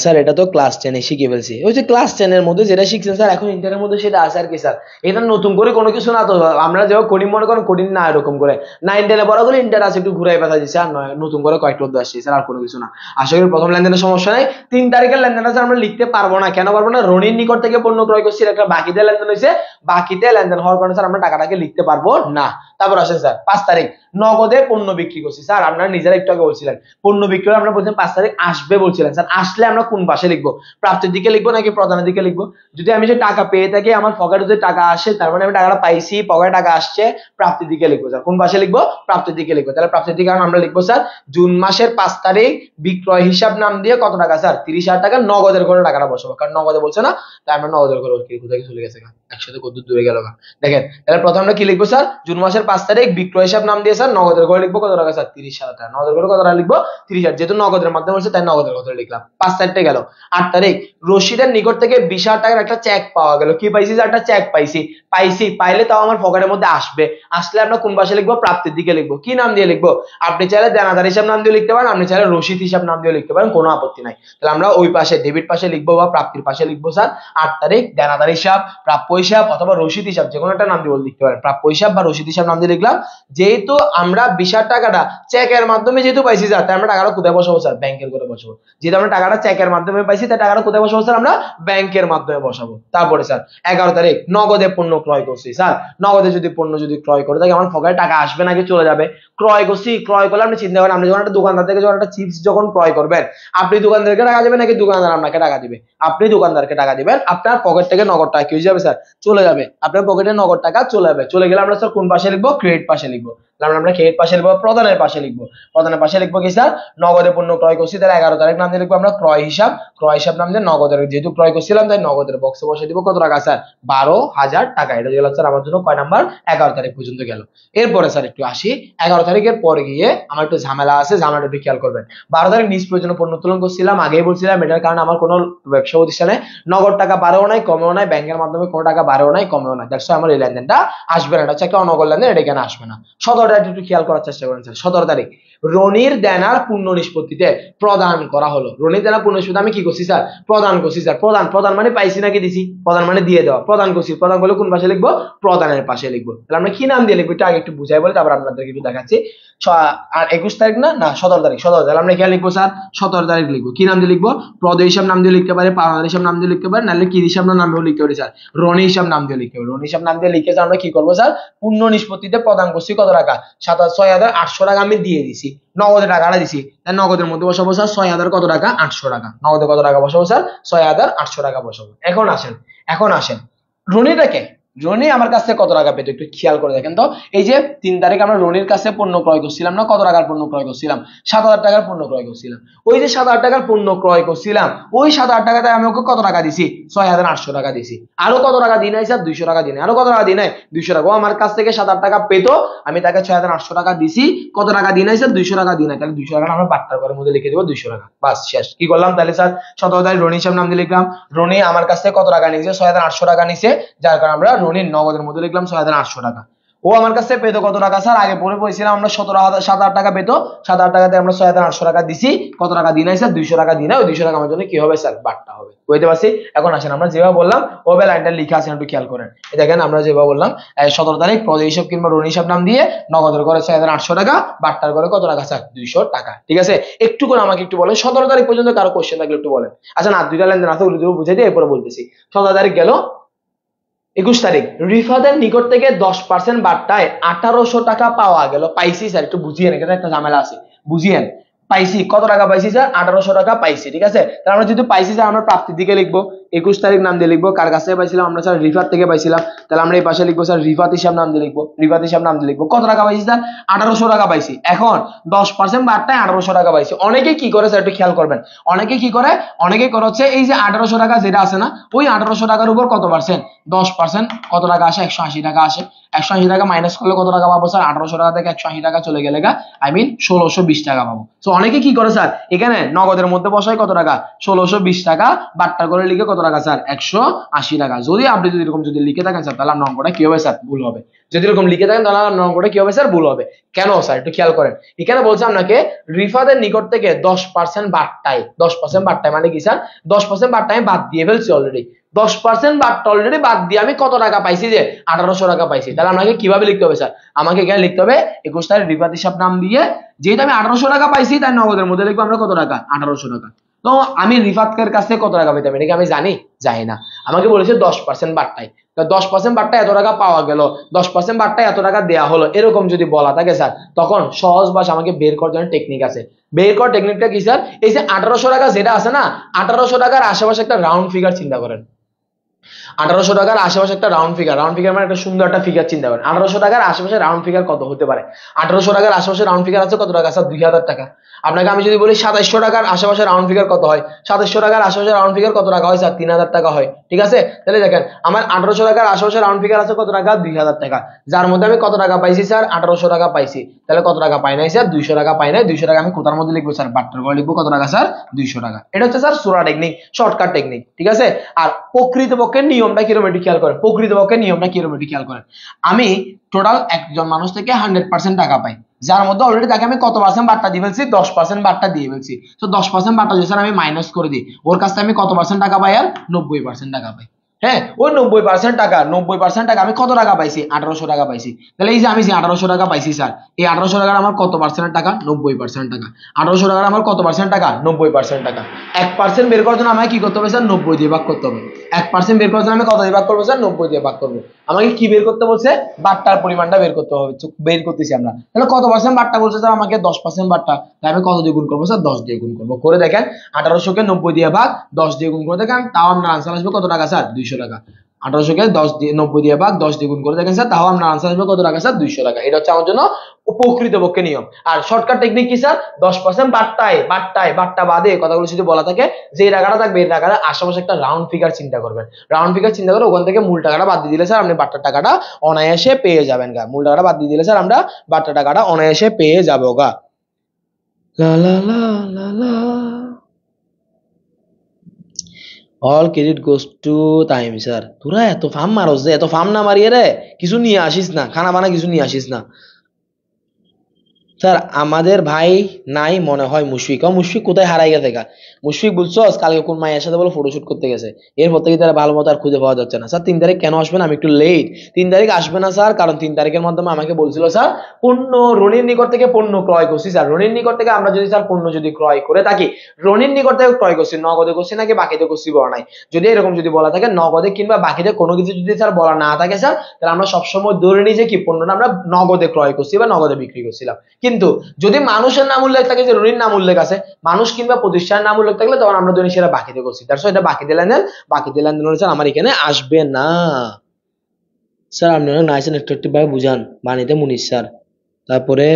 স্যার এটা তো ক্লাস 10-এ শিখে ফেলছি। ওই যে ক্লাস 10-এর মধ্যে যেটা শিখছেন স্যার এখন ইন্টারের মধ্যে সেটা আছে আর কি স্যার। এটা নতুন করে কোনো কিছু না তো, আমরা যেমন কঠিন মনে করেন কঠিন না, এরকম করে 9-10-এ পড়া গুলো ইন্টার আছে একটু ঘুরাই পাঠা দিচ্ছে, আর নয় নতুন করে কয়েকটা অধ্যায় আসছে স্যার, আর কোনো কিছু না। আশা করি প্রথম লেনদেনের সমস্যা নেই। 3 তারিখের লেনদেনটা স্যার আমরা লিখতে পারবো না, কেন পারবো না? রনির নিকট থেকে পণ্য ক্রয় করছি, একটা বাকিতে লেনদেন হয়েছে, বাকিতে লেনদেন হওয়ার কারণে স্যার আমরা টাকাটাকে লিখতে পারবো না। তারপর আসেন স্যার 5 তারিখ নগদে পণ্য বিক্রি করছি। স্যার আপনারা নিজেরা একটু আগে বলছিলেন পণ্য বিক্রি আমরা বলছেন 5 তারিখ আসবে বলছিলেন স্যার, আসলে আমরা কোন পাশে লিখবো? প্রাপ্তির দিকে লিখবো নাকি প্রদানের দিকে লিখবো? যদি আমি যে টাকা পেয়ে থাকি, আমার পকেটে যদি টাকা আসে, তার মানে আমি টাকাটা পাইছি, পকেটে টাকা আসছে, প্রাপ্তির দিকে লিখবো স্যার। কোন পাশে লিখবো? প্রাপ্তির দিকে লিখবো। তাহলে প্রাপ্তির দিকে আমরা লিখবো স্যার জুন মাসের 5 তারিখ বিক্রয় হিসাব নাম দিয়ে কত টাকা স্যার? 30,000 টাকা নগদের ঘরে টাকাটা বসাবো, কারণ নগদে বলছে না, তাই আমরা নগদের ঘরে কোথায় চলে গেছে, একসাথে কত দূরে গেল। দেখেন তাহলে প্রথমে আমরা কি লিখবো স্যার? জুন মাসের 5 তারিখ বিক্রয় হিসাব নাম দিয়ে স্যার নগদের ঘরে লিখবো কত টাকা স্যার? 30,000 টাকা। নগদের ঘরে কত টাকা লিখবো? 30,000, যেহেতু নগদের মাধ্যমে হচ্ছে তাই নগদের ঘরে লিখলাম। 5 তারিখটা গেল। 8 তারিখ রশিদের নিকট থেকে 20,000 টাকার একটা চেক পাওয়া গেল। কি পাইছি স্যার? একটা চেক পাইছি। পাইলে তাও আমার পকেটের মধ্যে আসবে, আসলে আমরা কোন পাশে লিখবো? প্রাপ্তির দিকে লিখবো। কি নাম দিয়ে লিখবো? আপনি চাইলে দেনাদার হিসাব নাম দিয়ে লিখতে পারেন, আপনি চাইলে রসিদ হিসাব নাম দিয়ে লিখতে পারেন, কোনো আপত্তি নাই। তাহলে আমরা ওই পাশে ডেবিট পাশে লিখবো বা প্রাপ্তির পাশে লিখবো স্যার 8 তারিখ দেনাদার হিসাব, প্রাপ্য হিসাব অথবা রসিদ হিসাব, যে কোনো একটা নাম দিয়ে লিখতে পারেন। প্রাপ্য হিসাব বা রসিদ হিসাব নাম দিয়ে লিখলাম। যেহেতু আমরা 20,000 টাকাটা চেকের মাধ্যমে যেহেতু পাইছি স্যার, তাই আমরা টাকাটা কোথায় বসাবো স্যার? ব্যাংকের করে বসাবো। যেহেতু আমরা টাকাটা চেকের মাধ্যমে পাইছি, তাই টাকাটা কোথায় বসাবো স্যার? আমরা ব্যাংকের মাধ্যমে বসাবো। তারপরে স্যার 11 তারিখ নগদে পণ্য ক্রয় করছি। স্যার নগদে যদি পণ্য ক্রয় করে থাকি, আমার পকেটে টাকা আসবে নাকি চলে যাবে? ক্রয় করছি, ক্রয় করলে আপনি চিন্তা করেন, আপনি যখন একটা দোকানদার থেকে যখন একটা চিপস যখন ক্রয় করবেন, আপনি দোকানদারকে টাকা দিবেন নাকি দোকানদার আপনাকে টাকা দিবে? আপনি দোকানদারকে টাকা দিবেন। আপনার পকেট থেকে নগদ টাকা কি হয়ে যাবে স্যার? চলে যাবে। আপনার পকেটে নগদ টাকা চলে যাবে। চলে গেলে আমরা স্যার কোন পাশে লিখবো? ক্রেডিট পাশে লিখবো। আমরা ক্রেডিট পাশে লিখবো, প্রদানের পাশে লিখবো। প্রদানের পাশে লিখবো কি স্যার? নগদে পণ্য ক্রয় করছি, তাহলে 11 তারিখ নাম দিয়ে লিখবো আমরা ক্রয় হিসাব। ক্রয় হিসাব নাম দিয়ে নগদের, যেহেতু ক্রয় করছিলাম তাই নগদের বক্সে বসে দিব কত টাকা স্যার? 12,000 টাকা। এটা গেল স্যার আমার জন্য কয় নাম্বার? 11 তারিখ পর্যন্ত গেল। এরপরে স্যার একটু আসি 11 তারিখের পরে গিয়ে আমার একটু ঝামেলা আছে, ঝামেলাটা একটু খেয়াল করবেন। 12 তারিখ নিজ প্রয়োজনীয় পণ্য উত্তোলন করছিলাম, আগেই বলছিলাম, এটার কারণে আমার কোনো ব্যবসা প্রতিষ্ঠানে নগদ টাকা বাড়েও নাই কমেও নাই, ব্যাংকের মাধ্যমে কোনো টাকা বাড়েও নাই কমেও নাই, দ্যাটস আমার এই লেনদেনটা আসবে না। এটা হচ্ছে একটা অনগর লেনদেন, এটা এখানে আসবে না। 17 তারিখ একটু খেয়াল করার চেষ্টা করেন স্যার। 17 তারিখ রনির দেনার পূর্ণ নিষ্পত্তিতে প্রদান করা হলো। রনির দেনার পূর্ণ নিষ্পত্তি আমি কি করছি স্যার? প্রদান করছি স্যার। প্রদান মানে পাইছি নাকি দিছি? প্রদান মানে দিয়ে দেওয়া। প্রদান করছি, প্রদান করলে কোন পাশে লিখবো? প্রদানের পাশে লিখবো। তাহলে আমরা কি নাম দিয়ে লিখবো? এটা আগে একটু বুঝাই বলে তারপর আপনাদেরকে একটু দেখাচ্ছি। আর 21 তারিখ না 17 তারিখ, 17 তাহলে আমরা এখানে লিখবো স্যার 17 তারিখ লিখবো। কি নাম দিয়ে লিখবো? প্রদ হিসাব নাম দিয়ে লিখতে পারে, পাওনাদার হিসাব নাম দিয়ে লিখতে পারে, নাহলে কি হিসাব নাম দিয়ে লিখতে পারি স্যার? রনি হিসাব নাম দিয়ে লিখতে পারি। রনি হিসাব নাম দিয়ে লিখে আমরা কি করবো স্যার? পূর্ণ নিষ্পত্তিতে প্রদান করছি কত টাকা? 6,800 টাকা আমি দিয়ে দিছি, নগদে টাকাটা দিছি, তাই নগদের মধ্যে বসাবো স্যার 6,000 কত টাকা? 800 টাকা। নগদে কত টাকা বসাবো স্যার? 6,800 টাকা বসাবো। এখন আসেন রনিটাকে, রনি আমার কাছে কত টাকা পেতো একটু খেয়াল করে দেখেন তো। এই যে 3 তারিখ আমরা রনির কাছে পণ্য ক্রয় করছিলাম না, কত টাকার পণ্য ক্রয় করছিলাম? 7,000 টাকার পণ্য ক্রয় করছিলাম। ওই যে 7,000 টাকার পণ্য ক্রয় করছিলাম, ওই 7,000 টাকাতে আমি ওকে কত টাকা দিছি? 6,800 টাকা দিছি। আরো কত টাকা দিই নাই স্যার? 200 টাকা দিই নাই। আরো কত টাকা দিই নাই? 200 টাকা। ও আমার কাছ থেকে 7,000 টাকা পেতো, আমি তাকে 6,800 টাকা দিছি। কত টাকা দিই নাই স্যার? 200 টাকা দিই নাই। তাহলে 200 টাকা আমরা বাট্টার ঘরের মধ্যে লিখে দেবো 200 টাকা। বাস শেষ। কি করলাম তাহলে স্যার? 17 তারিখ রনি হিসাব নাম দিয়ে লিখলাম। রনি আমার কাছ থেকে কত টাকা নিয়েছে? 6,800 টাকা নিছে, যার কারণে আমরা রনির নগদের মধ্যে লিখলাম 6,800 টাকা। ও আমার কাছে পেতো কত টাকা স্যার? আগে পরে বলছিলাম আমরা 7,000 টাকা পেতো, 7,000 টাকাতে আমরা 6,800 টাকা দিছি। কত টাকা দিই নাই স্যার? 200 টাকা দিই না। ওই 200 টাকা আমার জন্য কি হবে স্যার? বাট্টা হবে। বুঝতে পারছি? এখন আসেন আমরা যেভাবে বললাম ওভাবে লাইনটা লিখে আসেন, একটু খেয়াল করেন। এই দেখেন আমরা যেভাবে বললাম 17 তারিখ পদে হিসাব কিংবা ঋণ হিসাব নাম দিয়ে নগদের করে 6,800 টাকা, বাট্টার করে কত টাকা স্যার? 200 টাকা। ঠিক আছে, একটু করে আমাকে একটু বলেন 17 তারিখ পর্যন্ত কারো কোশ্চেন থাকলে একটু বলেন। আচ্ছা না, দুইটা লেনদেন আছে, ওগুলো বুঝে দিয়ে এরপরে বলতেছি। 17 তারিখ গেল, 21 তারিখ রিফাদের নিকট থেকে 10% বাট্টায় 1800 টাকা পাওয়া গেল। পাইছি স্যার, একটু বুঝিয়েন, এখানে একটা ঝামেলা আছে, বুঝিয়েন। পাইছি, কত টাকা পাইছি স্যার? 1800 টাকা পাইছি। ঠিক আছে, তাহলে আমরা যেহেতু পাইছি স্যার, আমরা প্রাপ্তির দিকে লিখবো। 21 তারিখ নাম দিয়ে লিখবো, কার কাছ থেকে পাইছিলাম? আমরা স্যার রিফাত থেকে পাইছিলাম। তাহলে আমরা এই পাশে লিখবো স্যার রিফাত হিসাব নাম দিয়ে লিখবো, রিফাত হিসাব নাম দিয়ে লিখবো। কত টাকা পাইছি স্যার? 1800 টাকা পাইছি। এখন 10% বাট্টায় 1800 টাকা পাইছি। অনেকে কি করে স্যার একটু খেয়াল করবেন, অনেকে কি করে, অনেকে করে হচ্ছে এই যে 1800 টাকা যেটা আছে না, ওই 1800 টাকার উপর কত পার্সেন্ট? 10% কত টাকা আসে? 180 টাকা আসে। 180 টাকা মাইনাস করলে কত টাকা পাবো স্যার? 1800 টাকা থেকে 180 টাকা চলে গেলে আই মিন 1620 টাকা পাবো। তো অনেকে কি করে স্যার, এখানে নগদের মধ্যে বসায় কত টাকা? 1620 টাকা, বাট্টা করে লিখে কত টাকা স্যার? 180 টাকা। যদি আপনি যদি এরকম যদি লিখে থাকেন স্যার, তাহলে আপনার অঙ্কটা কি হবে স্যার? ভুল হবে। যদি এরকম লিখে থাকেন তাহলে আপনার অঙ্কটা কি হবে স্যার? ভুল হবে। কেন স্যার? একটু খেয়াল করেন। এখানে বলছে আপনাকে রিফাদের নিকট থেকে 10% বাট্টায়, 10% বাট্টায় মানে কি স্যার? 10% বাট্টায় বাদ দিয়ে ফেলছি অলরেডি। 10% বাট্টা অলরেডি বাদ দিয়ে আমি কত টাকা পাইছি? যে 1800 টাকা পাইছি। তাহলে আমাকে কিভাবে লিখতে হবে স্যার? আমাকে এখানে লিখতে হবে 21 তারিখ রিফাত হিসাব নাম দিয়ে, যেহেতু আমি 1800 টাকা পাইছি তাই নগদের মধ্যে লিখবো আমরা কত টাকা? 1800 টাকা। তো আমি রিফাতের কাছে কত টাকা পেতাম? এটা কি আমি জানি? জানি না। আমাকে বলেছে 10% বাট্টায়, 10% বাট্টায় এত টাকা পাওয়া গেল, 10% বাট্টায় এত টাকা দেয়া হলো, এরকম যদি বলা থাকে স্যার, তখন সহজ ভাষা আমাকে বের করার জন্য টেকনিক আছে। বের করার টেকনিকটা কি স্যার? এই যে 1800 টাকা যেটা আছে না, 1800 টাকার আশেপাশে একটা রাউন্ড ফিগার চিন্তা করেন। 1800 টাকার আশেপাশে একটা রাউন্ড ফিগার, রাউন্ড ফিগার মানে একটা সুন্দর একটা ফিগার চিন্তা করেন। 1800 টাকার আশেপাশে রাউন্ড ফিগার কত হতে পারে? 1800 টাকার আশেপাশে রাউন্ড ফিগার আছে কত টাকা স্যার? 2000 টাকা। আপনাকে আমি যদি বলি 2700 টাকার আশেপাশে রাউন্ড ফিগার কত হয়? 2700 টাকার আশেপাশে রাউন্ড ফিগার কত টাকা হয় স্যার? 3000 টাকা হয়। ঠিক আছে, তাহলে দেখেন আমার 1800 টাকার আশেপাশে রাউন্ড ফিগার আছে কত টাকা? 2000 টাকা। যার মধ্যে আমি কত টাকা পাইছি স্যার? 1800 টাকা পাইছি। তাহলে কত টাকা পাই নাই স্যার? 200 টাকা পাই নাই। 200 টাকা আমি কোথার মধ্যে লিখবো স্যার? বাট্টার ঘরে লিখবো। কত টাকা স্যার? 200 টাকা। এটা হচ্ছে স্যার সূরা টেকনিক, শর্টকাট টেকনিক। ঠিক আছে, আর প্রকৃতপক্ষে নিয়মটা কিরকম একটু খেয়াল করেন। প্রকৃতপক্ষে নিয়মটা কিরকম একটু খেয়াল করেন। আমি টোটাল একজন মানুষ থেকে 100% টাকা পাই, যার মধ্যে অলরেডি তাকে আমি কত পার্সেন্ট বাট্টা দিয়ে ফেলছি? 10% বাট্টা দিয়ে ফেলছি। তো 10% বাট্টা যদি স্যার আমি মাইনাস করে দিই, ওর কাছ থেকে আমি কত পার্সেন্ট টাকা পাই? আর 90% টাকা পাই। হ্যাঁ, ওই 90% টাকা, 90% টাকা আমি কত টাকা পাইছি? 1800 টাকা পাইছি। তাহলে এই যে আমি যে 1800 টাকা পাইছি স্যার, এই 1800 টাকার আমার কত পার্সেন্ট টাকা? 90% টাকা। 1800 টাকার আমার কত পার্সেন্ট টাকা? 90% টাকা। 1% বের করার জন্য আমাকে কি করতে হবে স্যার? 90 দিয়ে ভাগ করতে হবে। 1% বের করার জন্য আমি কত দিয়ে ভাগ করবো স্যার? 90 দিয়ে ভাগ করবো। আমাকে কি বের করতে বলছে? বাট্টার পরিমাণটা বের করতে হবে। বের করতেছি আমরা। তাহলে কত পার্সেন্ট বাট্টা বলছে স্যার? আমাকে 10% বাট্টা। তাই আমি কত দিয়ে গুণ করবো স্যার? 10 দিয়ে গুণ করবো। করে দেখেন 1800 কে 90 দিয়ে ভাগ 10 দিয়ে গুণ করে দেখেন, তাও আপনার আনসার আসবে কত টাকা স্যার? 200 টাকা। 1800 কে 10 দিয়ে 90 দিয়ে ভাগ 10 দিয়ে গুণ করে দেখেন স্যার, তাও আপনার আনসার আসবে কত টাকা স্যার? 200 টাকা। এটা হচ্ছে আমার জন্য প্রকৃতপক্ষে নিয়ম। আর শর্টকাট টেকনিক কি স্যার? 10% বাট্টায়, বাট্টায়, বাট্টা বাদে কথাগুলো যদি বলা থাকে, যে টাকাটা থাকবে এই টাকাটা আশেপাশে একটা রাউন্ড ফিগার চিন্তা করবেন। রাউন্ড ফিগার চিন্তা করে ওখান থেকে মূল টাকাটা বাদ দিয়ে দিলে স্যার আপনি বাট্টার টাকাটা অনায়াসে পেয়ে যাবেন গা। মূল টাকাটা বাদ দিয়ে দিলে স্যার আমরা বাট্টার টাকাটা অনায়াসে পেয়ে যাবো গা। লা লা লা লা লা। All credit goes to time sir. তোরা এত ফার্ম মারস যে, এত ফার্ম না মারিয়ে রে কিছু নিয়ে আসিস না, খানা বানা কিছু নিয়ে আসিস না। স্যার আমাদের ভাই নাই মনে হয় মুশফিক। মুশফিক কোথায় হারাই গেছে গা? মুশফিক বলছস কালকে কোন মায়ের সাথে বলে ফটোশুট করতে গেছে, এরপর থেকে তারা ভালো মতো আর খুঁজে পাওয়া যাচ্ছে না। স্যার 3 তারিখ কেন আসবেন? আমি একটু লেট। 3 তারিখ আসবে না স্যার, কারণ 3 তারিখের মাধ্যমে আমাকে বলছিল স্যার পণ্য রনির নিকট থেকে পণ্য ক্রয় করছি। স্যার রনির নিকট থেকে আমরা যদি স্যার পণ্য যদি ক্রয় করে থাকি, রনির নিকট থেকে ক্রয় করছি, নগদে করছি নাকি বাকিতে করছি বলা নাই। যদি এরকম যদি বলা থাকে নগদে কিংবা বাকিতে কোনো কিছু যদি স্যার বলা না থাকে স্যার, তাহলে আমরা সবসময় ধরে নিই যে কি পণ্যটা আমরা নগদে ক্রয় করছি বা নগদে বিক্রি করছিলাম। কিন্তু যদি মানুষের নাম উল্লেখ থাকে, যে রনির নাম উল্লেখ আছে, মানুষ কিংবা প্রতিষ্ঠানের নাম উল্লেখ থাকলে তখন আমরা ধরি সেটা বাকিতে করছি। তার এটা বাকিতে লেনদেন, বাকিতে লেনদেন হলে স্যার আমার এখানে আসবে না। স্যার আপনি অনেক নাইস এন্ড এট্রাকটিভ ভাবে বুঝান, বাণীতে মুনিশ স্যার। তারপরে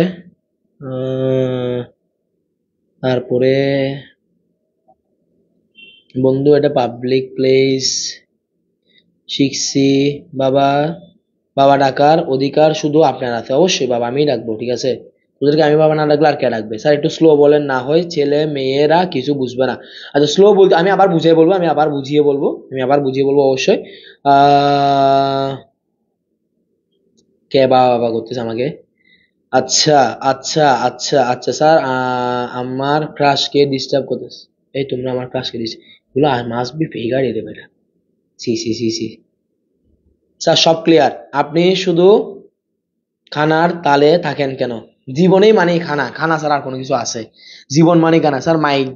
তারপরে বন্ধু এটা পাবলিক প্লেস শিখছি বাবা। বাবা ডাকার অধিকার শুধু আপনার আছে। অবশ্যই বাবা আমি ডাকবো, ঠিক আছে। তোদেরকে আমি বাবা না ডাকলে আর কে ডাকবে? স্যার একটু স্লো বলেন, না হয় ছেলে মেয়েরা কিছু বুঝবে না। আচ্ছা স্লো বলতে আমি আবার বুঝিয়ে বলবো, অবশ্যই। কে বাবা করতেছে আমাকে? আচ্ছা আচ্ছা আচ্ছা আচ্ছা স্যার, আমার ক্রাশকে ডিস্টার্ব করতেছে। এই তোমরা আমার ক্রাশকে ডিস্টার্ব, এগুলো মাস্ট বি ফিগার এর বেটা। C C C C sir সব ক্লিয়ার, আপনি শুধু খানার তালে থাকেন কেন? জীবনেই মানে খানা, খানা ছাড়া আর কোনো কিছু আছে? জীবন মানে খানা স্যার। মাইক,